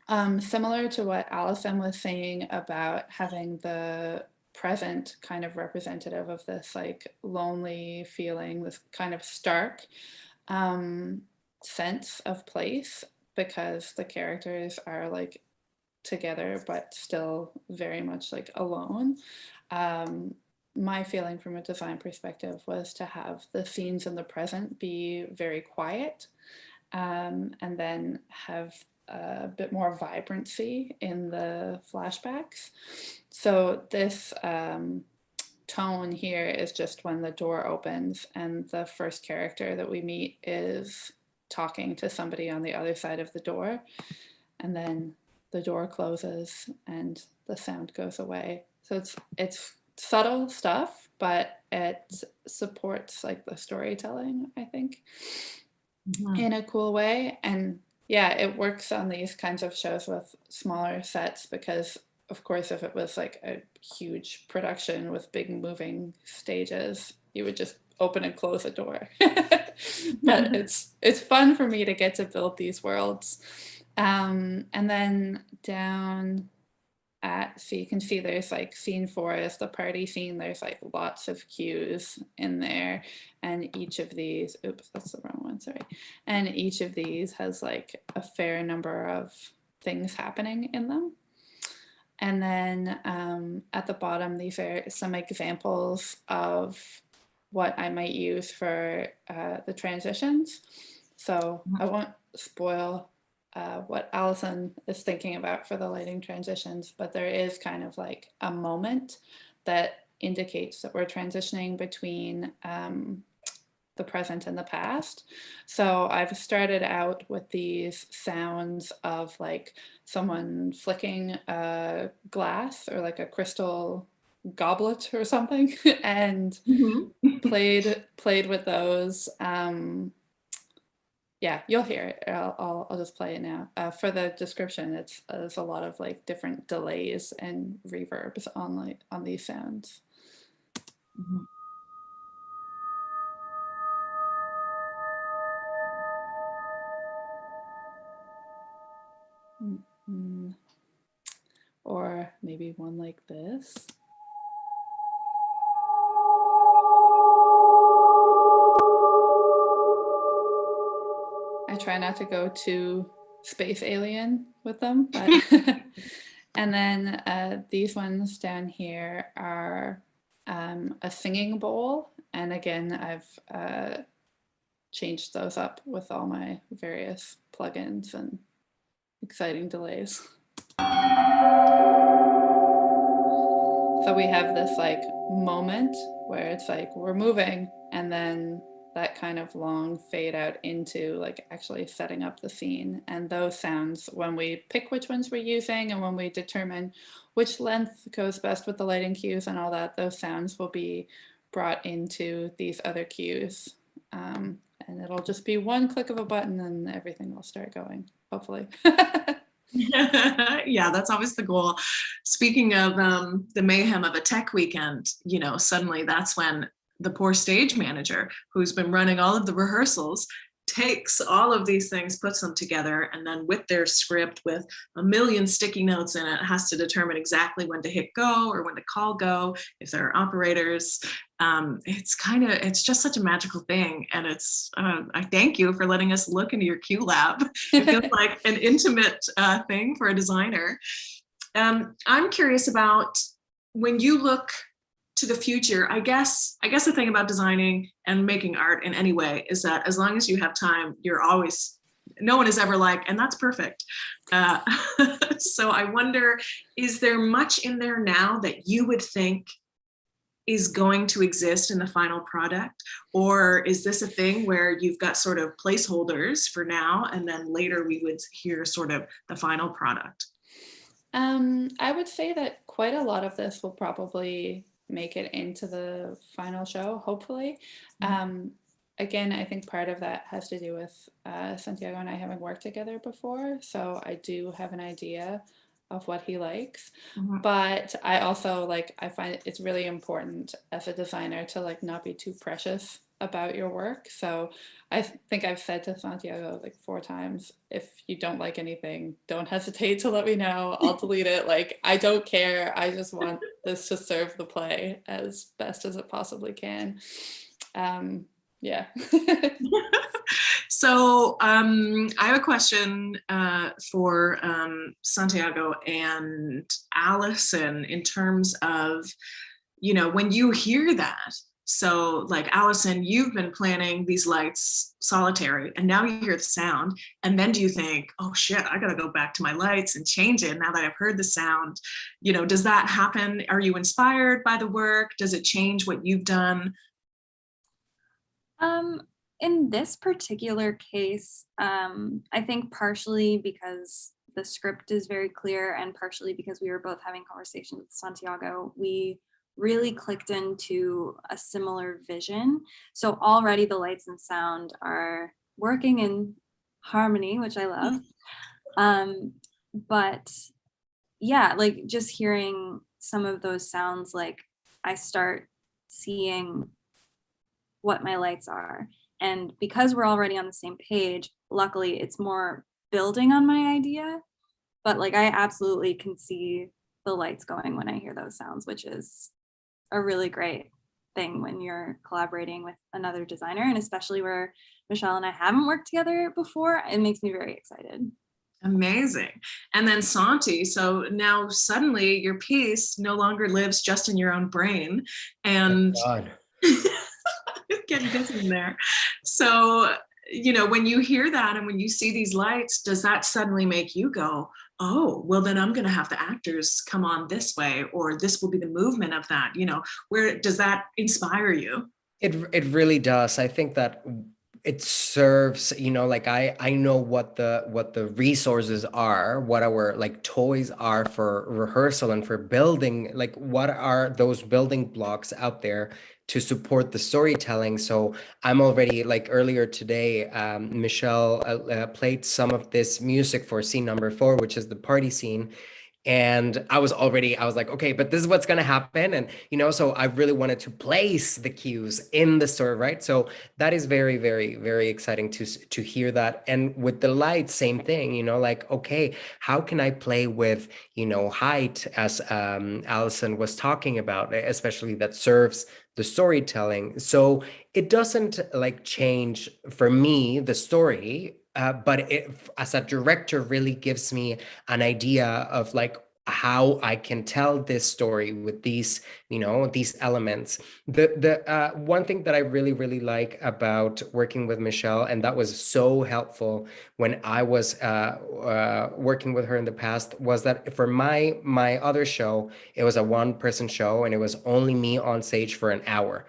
Speaker 4: Similar to what Alison was saying about having the present kind of representative of this like lonely feeling, this kind of stark sense of place, because the characters are like together but still very much like alone. My feeling from a design perspective was to have the scenes in the present be very quiet, and then have a bit more vibrancy in the flashbacks. So this tone here is just when the door opens and the first character that we meet is talking to somebody on the other side of the door, and then the door closes and the sound goes away. So it's subtle stuff, but it supports like the storytelling, I think, in a cool way. And yeah, it works on these kinds of shows with smaller sets because, of course, if it was like a huge production with big moving stages, you would just open and close a door. But it's fun for me to get to build these worlds. And then down so you can see there's like scene 4 is the party scene. There's like lots of cues in there, and each of these, oops, that's the wrong one, sorry. And each of these has like a fair number of things happening in them. And then at the bottom, these are some examples of what I might use for the transitions. So I won't spoil what Alison is thinking about for the lighting transitions, but there is kind of like a moment that indicates that we're transitioning between the present and the past. So I've started out with these sounds of like someone flicking a glass or like a crystal goblet or something, and played with those. Yeah, you'll hear it. I'll just play it now. For the description, there's a lot of like different delays and reverbs on these sounds. Or maybe one like this. I try not to go too space alien with them, but and then these ones down here are a singing bowl, and again I've changed those up with all my various plugins and exciting delays. So we have this like moment where it's like we're moving, and then that kind of long fade out into like actually setting up the scene. And those sounds, when we pick which ones we're using and when we determine which length goes best with the lighting cues and all that, those sounds will be brought into these other cues. And it'll just be one click of a button and everything will start going, hopefully.
Speaker 1: Yeah, that's always the goal. Speaking of the mayhem of a tech weekend, you know, suddenly that's when the poor stage manager who's been running all of the rehearsals takes all of these things, puts them together, and then with their script with a million sticky notes in it, has to determine exactly when to hit go or when to call go if there are operators. It's just such a magical thing. And it's, I thank you for letting us look into your Q lab. It feels like an intimate thing for a designer. I'm curious about when you look to the future. I guess the thing about designing and making art in any way is that as long as you have time, no one is ever like, and that's perfect. So I wonder, is there much in there now that you would think is going to exist in the final product? Or is this a thing where you've got sort of placeholders for now, and then later we would hear sort of the final product?
Speaker 4: I would say that quite a lot of this will probably make it into the final show, hopefully. Again, I think part of that has to do with Santiago and I having worked together before, so I do have an idea of what he likes. But I also I find it's really important as a designer to not be too precious about your work. So I think I've said to Santiago 4 times, if you don't like anything, don't hesitate to let me know. I'll delete it. I don't care. I just want this to serve the play as best as it possibly can. Yeah.
Speaker 1: So I have a question for Santiago and Alison in terms of, when you hear that. So Alison, you've been planning these lights solitary, and now you hear the sound, and then do you think, oh shit, I gotta go back to my lights and change it now that I've heard the sound? Does that happen? Are you inspired by the work? Does it change what you've done?
Speaker 5: In this particular case, I think partially because the script is very clear and partially because we were both having conversations with Santiago, we really clicked into a similar vision. So already the lights and sound are working in harmony, which I love. But yeah, just hearing some of those sounds, I start seeing what my lights are. And because we're already on the same page, luckily it's more building on my idea. But I absolutely can see the lights going when I hear those sounds, which is a really great thing when you're collaborating with another designer, and especially where Michelle and I haven't worked together before. It makes me very excited.
Speaker 1: Amazing. And then Santi, so now suddenly your piece no longer lives just in your own brain, and getting busy in there. So, when you hear that and when you see these lights, does that suddenly make you go, oh, well, then I'm going to have the actors come on this way, or this will be the movement of that? Where does that inspire you?
Speaker 2: It really does. I think that it serves, I know what the resources are, what our toys are for rehearsal and for building, what are those building blocks out there to support the storytelling. So I'm already, earlier today, Michelle played some of this music for scene number 4, which is the party scene. And I was like, okay, but this is what's going to happen. And, so I really wanted to place the cues in the story, right? So that is very, very, very exciting to hear that. And with the lights, same thing, like, okay, how can I play with, height, as Alison was talking about, especially that serves the storytelling. So it doesn't like change for me the story, but it, as a director, really gives me an idea of like how I can tell this story with these, these elements. The one thing that I really, really like about working with Michelle, and that was so helpful when I was working with her in the past, was that for my other show, it was a one-person show, and it was only me on stage for an hour.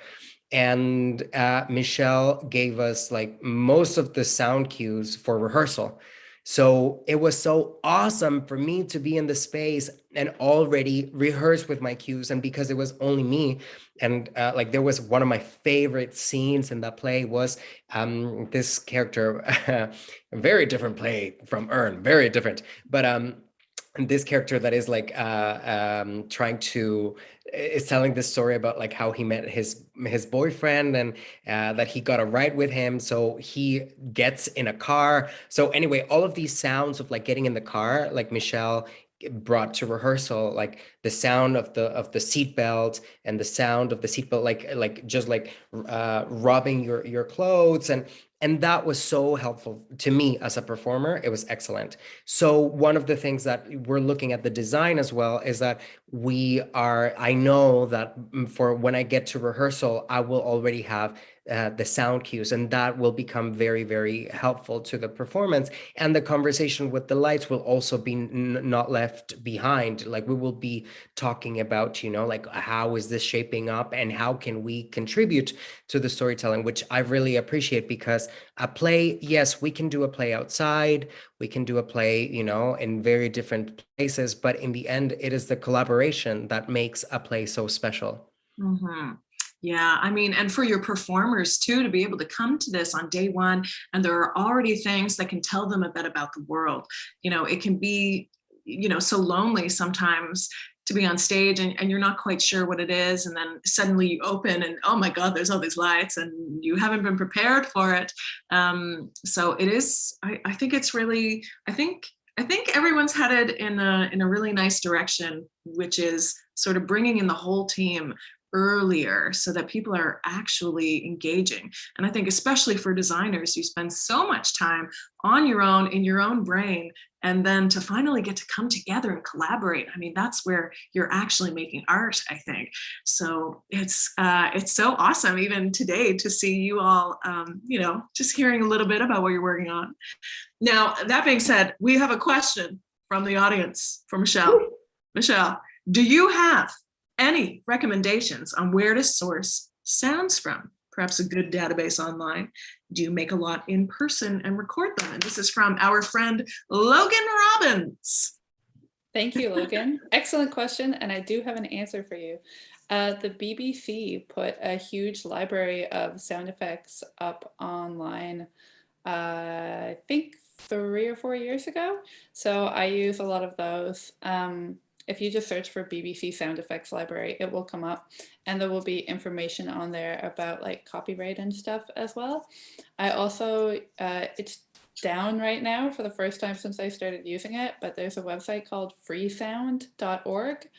Speaker 2: And Michelle gave us like most of the sound cues for rehearsal. So it was so awesome for me to be in the space and already rehearse with my cues. And because it was only me, and like there was one of my favorite scenes in that play was this character, a very different play from Ern, very different. But this character that is like trying to is telling this story about like how he met his boyfriend, and that he got a ride with him, so he gets in a car. So anyway, all of these sounds of like getting in the car, like Michelle brought to rehearsal, like the sound of the seatbelt, and the sound of the seatbelt, like just like rubbing your clothes, and that was so helpful to me as a performer. It was excellent. So one of the things that we're looking at the design as well is that I know that for when I get to rehearsal, I will already have the sound cues, and that will become very, very helpful to the performance. And the conversation with the lights will also be not left behind. Like we will be talking about, like how is this shaping up, and how can we contribute to the storytelling, which I really appreciate, because a play, yes, we can do a play outside, we can do a play, in very different places, but in the end, it is the collaboration that makes a play so special.
Speaker 1: Mm-hmm. Yeah, I mean, and for your performers too, to be able to come to this on day one, and there are already things that can tell them a bit about the world. It can be, so lonely sometimes to be on stage, and you're not quite sure what it is. And then suddenly you open and, oh my God, there's all these lights and you haven't been prepared for it. So it is, I think it's really, I think everyone's headed in a really nice direction, which is sort of bringing in the whole team earlier so that people are actually engaging. And I think especially for designers, you spend so much time on your own, in your own brain, and then to finally get to come together and collaborate. I mean, that's where you're actually making art, I think. So it's so awesome even today to see you all, just hearing a little bit about what you're working on. Now, that being said, we have a question from the audience for Michelle. Michelle, do you have any recommendations on where to source sounds from? Perhaps a good database online. Do you make a lot in person and record them? And this is from our friend Logan Robbins.
Speaker 4: Thank you, Logan. Excellent question. And I do have an answer for you. The BBC put a huge library of sound effects up online, I think 3 or 4 years ago. So I use a lot of those. If you just search for BBC sound effects library, it will come up, and there will be information on there about like copyright and stuff as well. I also, it's down right now for the first time since I started using it, but there's a website called freesound.org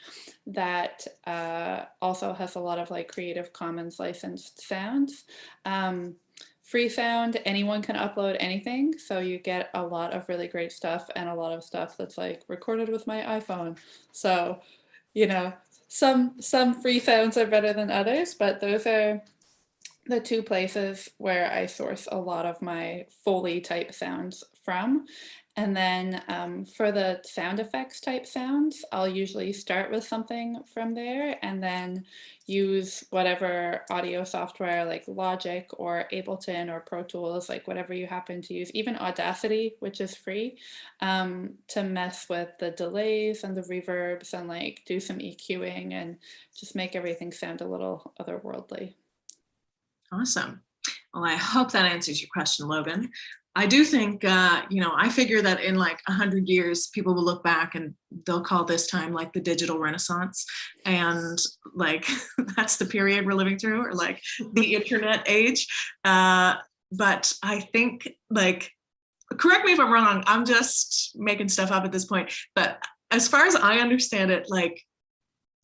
Speaker 4: that also has a lot of like Creative Commons licensed sounds. Free sound, anyone can upload anything, so you get a lot of really great stuff, and a lot of stuff that's like recorded with my iPhone. So, some free sounds are better than others, but those are the two places where I source a lot of my Foley type sounds from. And then for the sound effects type sounds, I'll usually start with something from there and then use whatever audio software like Logic or Ableton or Pro Tools, like whatever you happen to use, even Audacity, which is free, to mess with the delays and the reverbs and like do some EQing and just make everything sound a little otherworldly.
Speaker 1: Awesome. Well, I hope that answers your question, Logan. I do think, I figure that in like 100 years, people will look back and they'll call this time like the digital renaissance. And like, that's the period we're living through, or like the internet age. But I think, like, correct me if I'm wrong, I'm just making stuff up at this point. But as far as I understand it, like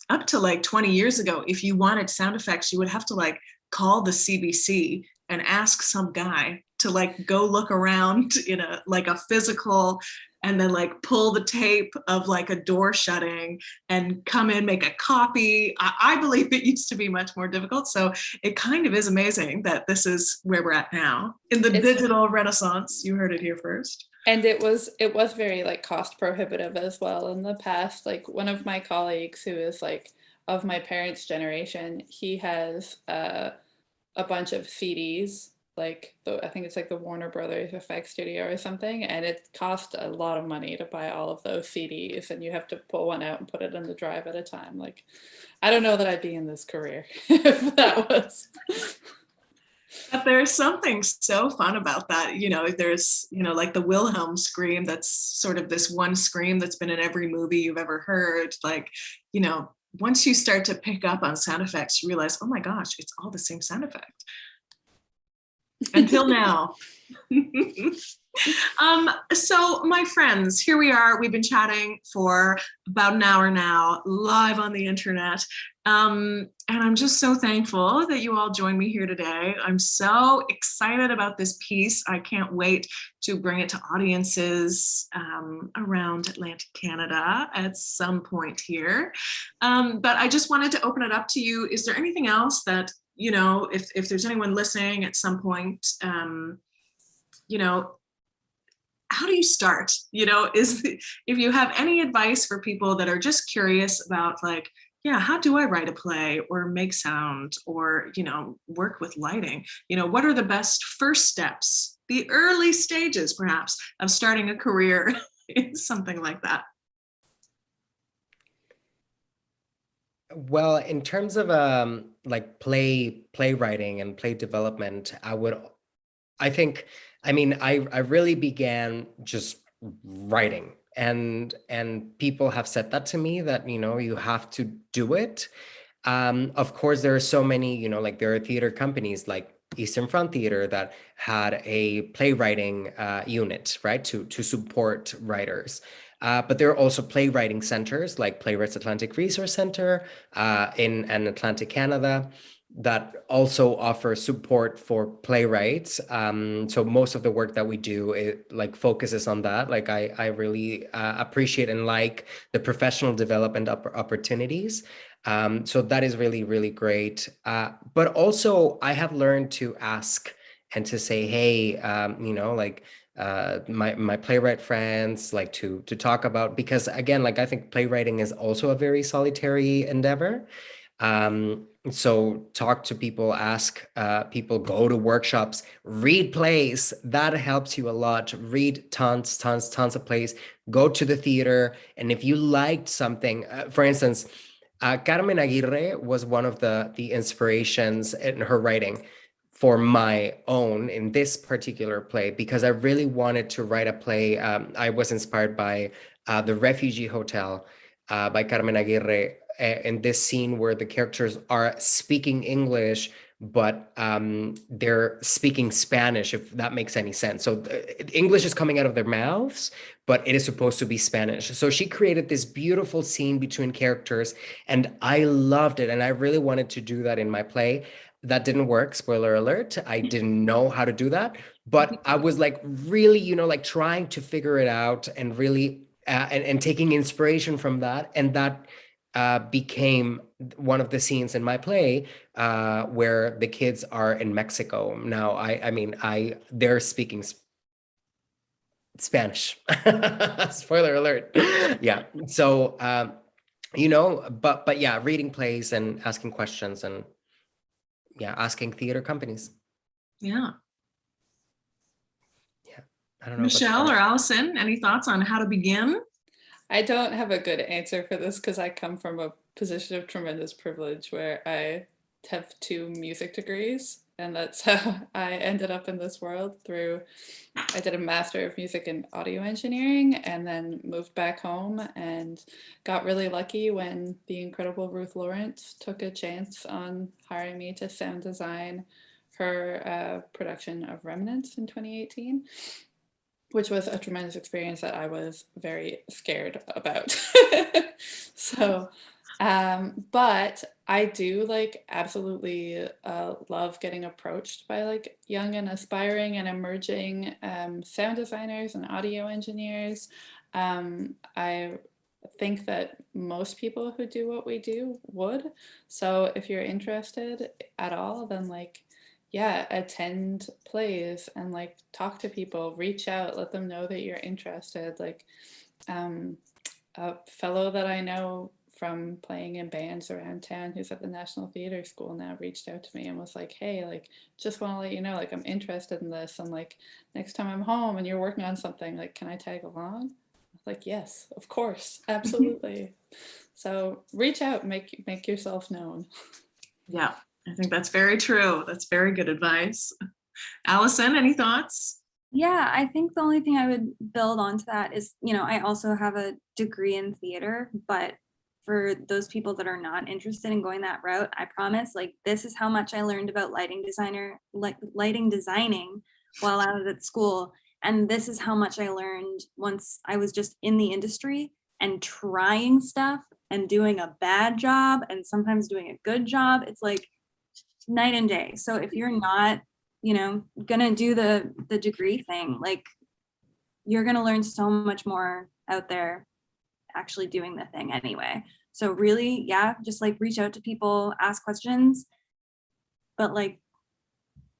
Speaker 1: up to like 20 years ago, if you wanted sound effects, you would have to like call the CBC and ask some guy to like go look around in a like a physical, and then like pull the tape of like a door shutting and come in, make a copy. I believe it used to be much more difficult. So it kind of is amazing that this is where we're at now in the digital renaissance. You heard it here first.
Speaker 4: And it was very like cost prohibitive as well in the past. Like one of my colleagues who is like of my parents' generation, he has a bunch of CDs, like I think it's like the Warner Brothers Effects Studio or something, and it cost a lot of money to buy all of those CDs, and you have to pull one out and put it in the drive at a time. Like, I don't know that I'd be in this career if that was.
Speaker 1: But there's something so fun about that. There's, like the Wilhelm scream, that's sort of this one scream that's been in every movie you've ever heard. Like, once you start to pick up on sound effects, you realize, oh my gosh, it's all the same sound effect. Until now. So my friends, here we are. We've been chatting for about an hour now, live on the internet. And I'm just so thankful that you all joined me here today. I'm so excited about this piece. I can't wait to bring it to audiences around Atlantic Canada at some point here. But I just wanted to open it up to you. Is there anything else that, if there's anyone listening at some point, how do you start? If you have any advice for people that are just curious about like, yeah, how do I write a play or make sound or, work with lighting? What are the best first steps, the early stages perhaps of starting a career in something like that?
Speaker 2: Well, in terms of like playwriting and play development, I really began just writing, and people have said that to me, that you have to do it. Of course, there are so many, like there are theater companies like Eastern Front Theater that had a playwriting unit, right, to support writers. But there are also playwriting centers like Playwrights Atlantic Resource Center in Atlantic Canada that also offer support for playwrights. So most of the work that we do like focuses on that. Like I really appreciate and like the professional development opportunities. So that is really, really great. But also I have learned to ask and to say, hey, like my playwright friends, like to talk about, because again, like I think playwriting is also a very solitary endeavor. So talk to people, ask people, go to workshops, read plays. That helps you a lot. Read tons of plays. Go to the theater. And if you liked something, for instance, Carmen Aguirre was one of the inspirations in her writing for my own in this particular play, because I really wanted to write a play. I was inspired by The Refugee Hotel by Carmen Aguirre, in this scene where the characters are speaking English, but they're speaking Spanish, if that makes any sense. So English is coming out of their mouths, but it is supposed to be Spanish. So she created this beautiful scene between characters, and I loved it. And I really wanted to do that in my play. That didn't work, spoiler alert. I didn't know how to do that, but I was like really, like trying to figure it out, and really, and taking inspiration from that. And that became one of the scenes in my play where the kids are in Mexico. Now, they're speaking Spanish. Spoiler alert. Yeah. So, but yeah, reading plays and asking questions, and yeah, asking theater companies.
Speaker 1: Yeah.
Speaker 2: Yeah. I don't know.
Speaker 1: Michelle or Alison, any thoughts on how to begin?
Speaker 4: I don't have a good answer for this because I come from a position of tremendous privilege where I have 2 music degrees. And that's how I ended up in this world I did a Master of Music and Audio Engineering and then moved back home and got really lucky when the incredible Ruth Lawrence took a chance on hiring me to sound design her production of Remnants in 2018, which was a tremendous experience that I was very scared about. So, but I do like absolutely love getting approached by like young and aspiring and emerging sound designers and audio engineers. I think that most people who do what we do would. So if you're interested at all, then like, yeah, attend plays and like talk to people, reach out, let them know that you're interested. Like a fellow that I know from playing in bands around town who's at the National Theatre School now reached out to me and was like, hey, like, just want to let you know, like, I'm interested in this. And like, next time I'm home and you're working on something, like, can I tag along? Like, yes, of course, absolutely. So reach out, make yourself known.
Speaker 1: Yeah, I think that's very true. That's very good advice. Alison, any thoughts?
Speaker 5: Yeah, I think the only thing I would build onto that is, I also have a degree in theater, but for those people that are not interested in going that route, I promise, like, this is how much I learned about lighting designing while I was at school. And this is how much I learned once I was just in the industry and trying stuff and doing a bad job and sometimes doing a good job. It's like night and day. So if you're not, gonna do the degree thing, like, you're gonna learn so much more out there actually doing the thing anyway. So really, yeah, just like reach out to people, ask questions, but like,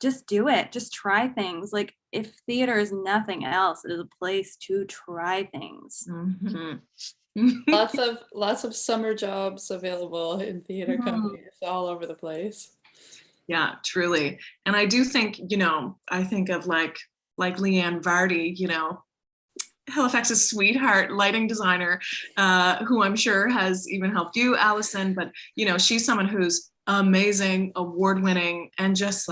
Speaker 5: just do it. Just try things. Like, if theater is nothing else, it is a place to try things.
Speaker 4: Lots of summer jobs available in theater companies all over the place.
Speaker 1: Yeah, truly. And I do think, I think of like Leanne Vardy, Halifax's sweetheart lighting designer, who I'm sure has even helped you, Alison, but she's someone who's amazing, award-winning, and just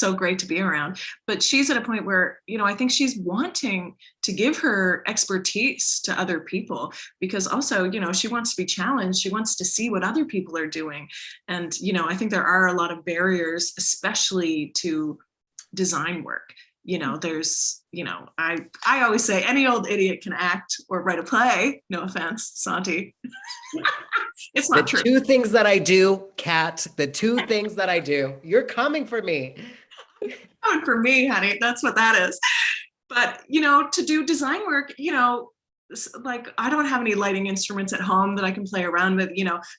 Speaker 1: so great to be around. But she's at a point where, I think she's wanting to give her expertise to other people, because also, she wants to be challenged. She wants to see what other people are doing. And, I think there are a lot of barriers, especially to design work. There's, I always say any old idiot can act or write a play. No offense, Santi. It's not true.
Speaker 2: The two things that I do, Kat, the two things that I do. You're coming for me.
Speaker 1: Coming for me, honey. That's what that is. But, to do design work, like, I don't have any lighting instruments at home that I can play around with.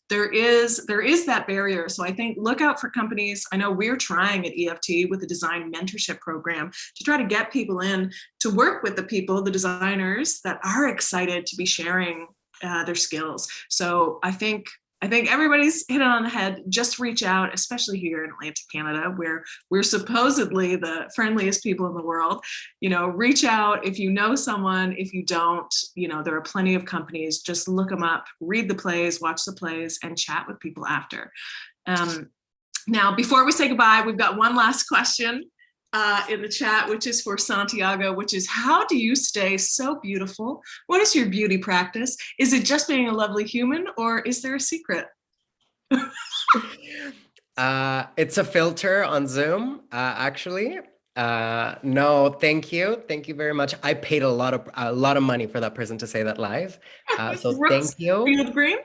Speaker 1: There is that barrier. So I think look out for companies. I know we're trying at EFT with the design mentorship program to try to get people in to work with the designers that are excited to be sharing their skills. So I think everybody's hit it on the head. Just reach out, especially here in Atlantic Canada, where we're supposedly the friendliest people in the world. Reach out if you know someone. If you don't, there are plenty of companies. Just look them up, read the plays, watch the plays, and chat with people after. Now, before we say goodbye, we've got one last question in the chat, which is for Santiago, which is, how do you stay so beautiful? What is your beauty practice? Is it just being a lovely human, or is there a secret?
Speaker 2: It's a filter on Zoom, actually. No, thank you. Thank you very much. I paid a lot of money for that person to say that live. So thank you.
Speaker 1: Field Green?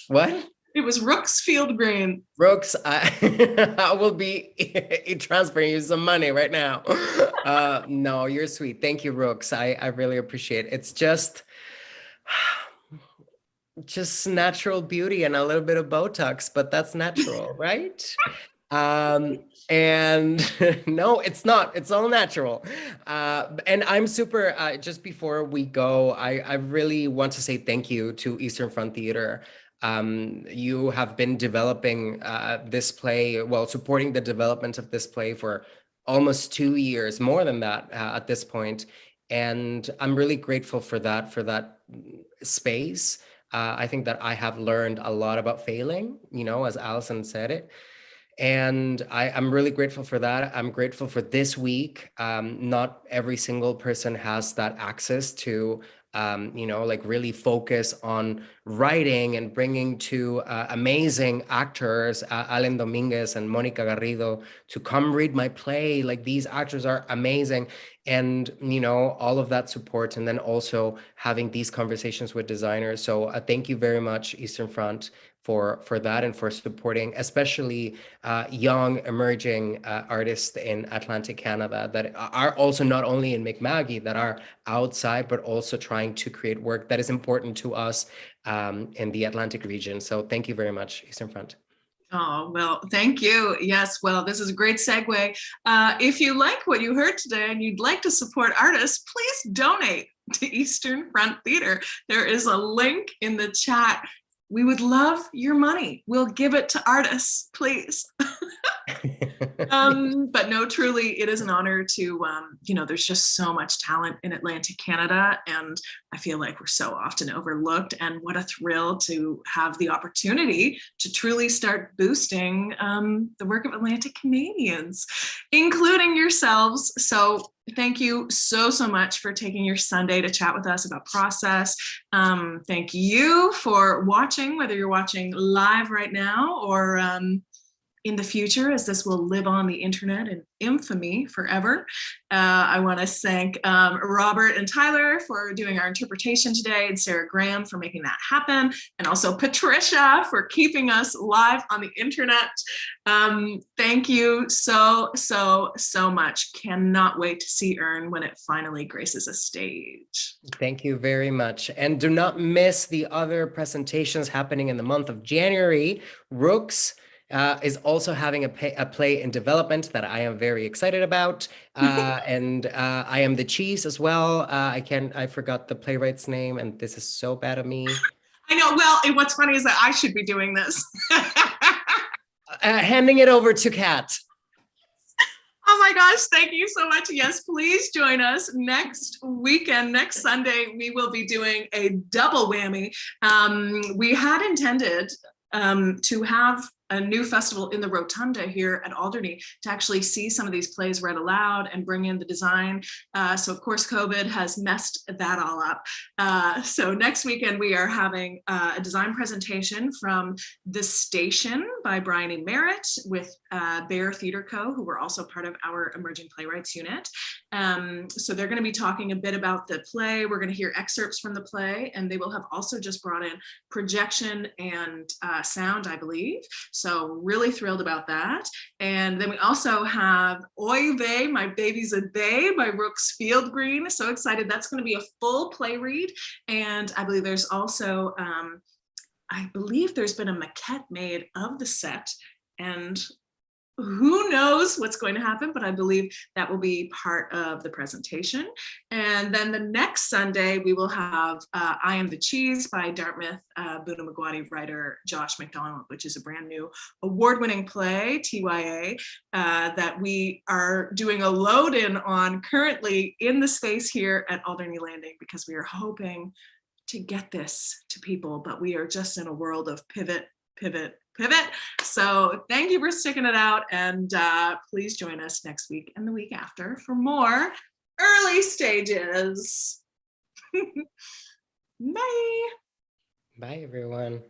Speaker 2: What?
Speaker 1: It was Rooks Field Green.
Speaker 2: Rooks, I will be transferring you some money right now. No, you're sweet. Thank you, Rooks. I really appreciate it. It's just natural beauty and a little bit of Botox, but that's natural, right? And no, it's not. It's all natural. And I'm super, just before we go, I really want to say thank you to Eastern Front Theatre. You have been developing this play, supporting the development of this play for almost 2 years, more than that at this point. And I'm really grateful for that space. I think that I have learned a lot about failing, as Alison said it. And I'm really grateful for that. I'm grateful for this week. Not every single person has that access to, like really focus on writing and bringing to amazing actors, Alan Dominguez and Monica Garrido, to come read my play. Like, these actors are amazing. And, all of that support, and then also having these conversations with designers. So thank you very much, Eastern Front, for that, and for supporting especially young emerging artists in Atlantic Canada that are also not only in Mi'kmaqi, that are outside, but also trying to create work that is important to us in the Atlantic region. So thank you very much, Eastern Front.
Speaker 1: Oh, well, thank you. Yes, well, this is a great segue. If you like what you heard today and you'd like to support artists, please donate to Eastern Front Theater. There is a link in the chat. We would love your money. We'll give it to artists, please. But no, truly, it is an honor to, there's just so much talent in Atlantic Canada, and I feel like we're so often overlooked, and what a thrill to have the opportunity to truly start boosting the work of Atlantic Canadians, including yourselves. So thank you so much for taking your Sunday to chat with us about process. Thank you for watching, whether you're watching live right now or in the future, as this will live on the internet in infamy forever. I want to thank Robert and Tyler for doing our interpretation today, and Sarah Graham for making that happen, and also Patricia for keeping us live on the internet. Thank you so much. Cannot wait to see Earn when it finally graces a stage.
Speaker 2: Thank you very much. And do not miss the other presentations happening in the month of January. Rooks is also having a play in development that I am very excited about. And I Am the Cheese as well. I forgot the playwright's name, and this is so bad of me.
Speaker 1: I know. Well, and what's funny is that I should be doing this.
Speaker 2: Handing it over to Kat.
Speaker 1: Oh my gosh, thank you so much. Yes, please join us next weekend. Next Sunday, we will be doing a double whammy. We had intended to have a new festival in the Rotunda here at Alderney to actually see some of these plays read aloud and bring in the design. So of course, COVID has messed that all up. So next weekend, we are having a design presentation from The Station by Brian E. Merritt with Bear Theatre Co., who were also part of our Emerging Playwrights unit. So they're gonna be talking a bit about the play. We're gonna hear excerpts from the play, and they will have also just brought in projection and sound, I believe. So really thrilled about that. And then we also have Oy Vey, My Baby's a They by Rooks Fieldgreen. So excited. That's going to be a full play read. And I believe there's also, there's been a maquette made of the set, and who knows what's going to happen, but I believe that will be part of the presentation. And then the next Sunday, we will have I Am the Cheese by Dartmouth Bunamagwadi writer Josh McDonald, which is a brand new award-winning play, TYA, that we are doing a load-in on currently in the space here at Alderney Landing, because we are hoping to get this to people, but we are just in a world of pivot. So thank you for sticking it out, and please join us next week and the week after for more early stages. Bye.
Speaker 2: Bye, everyone.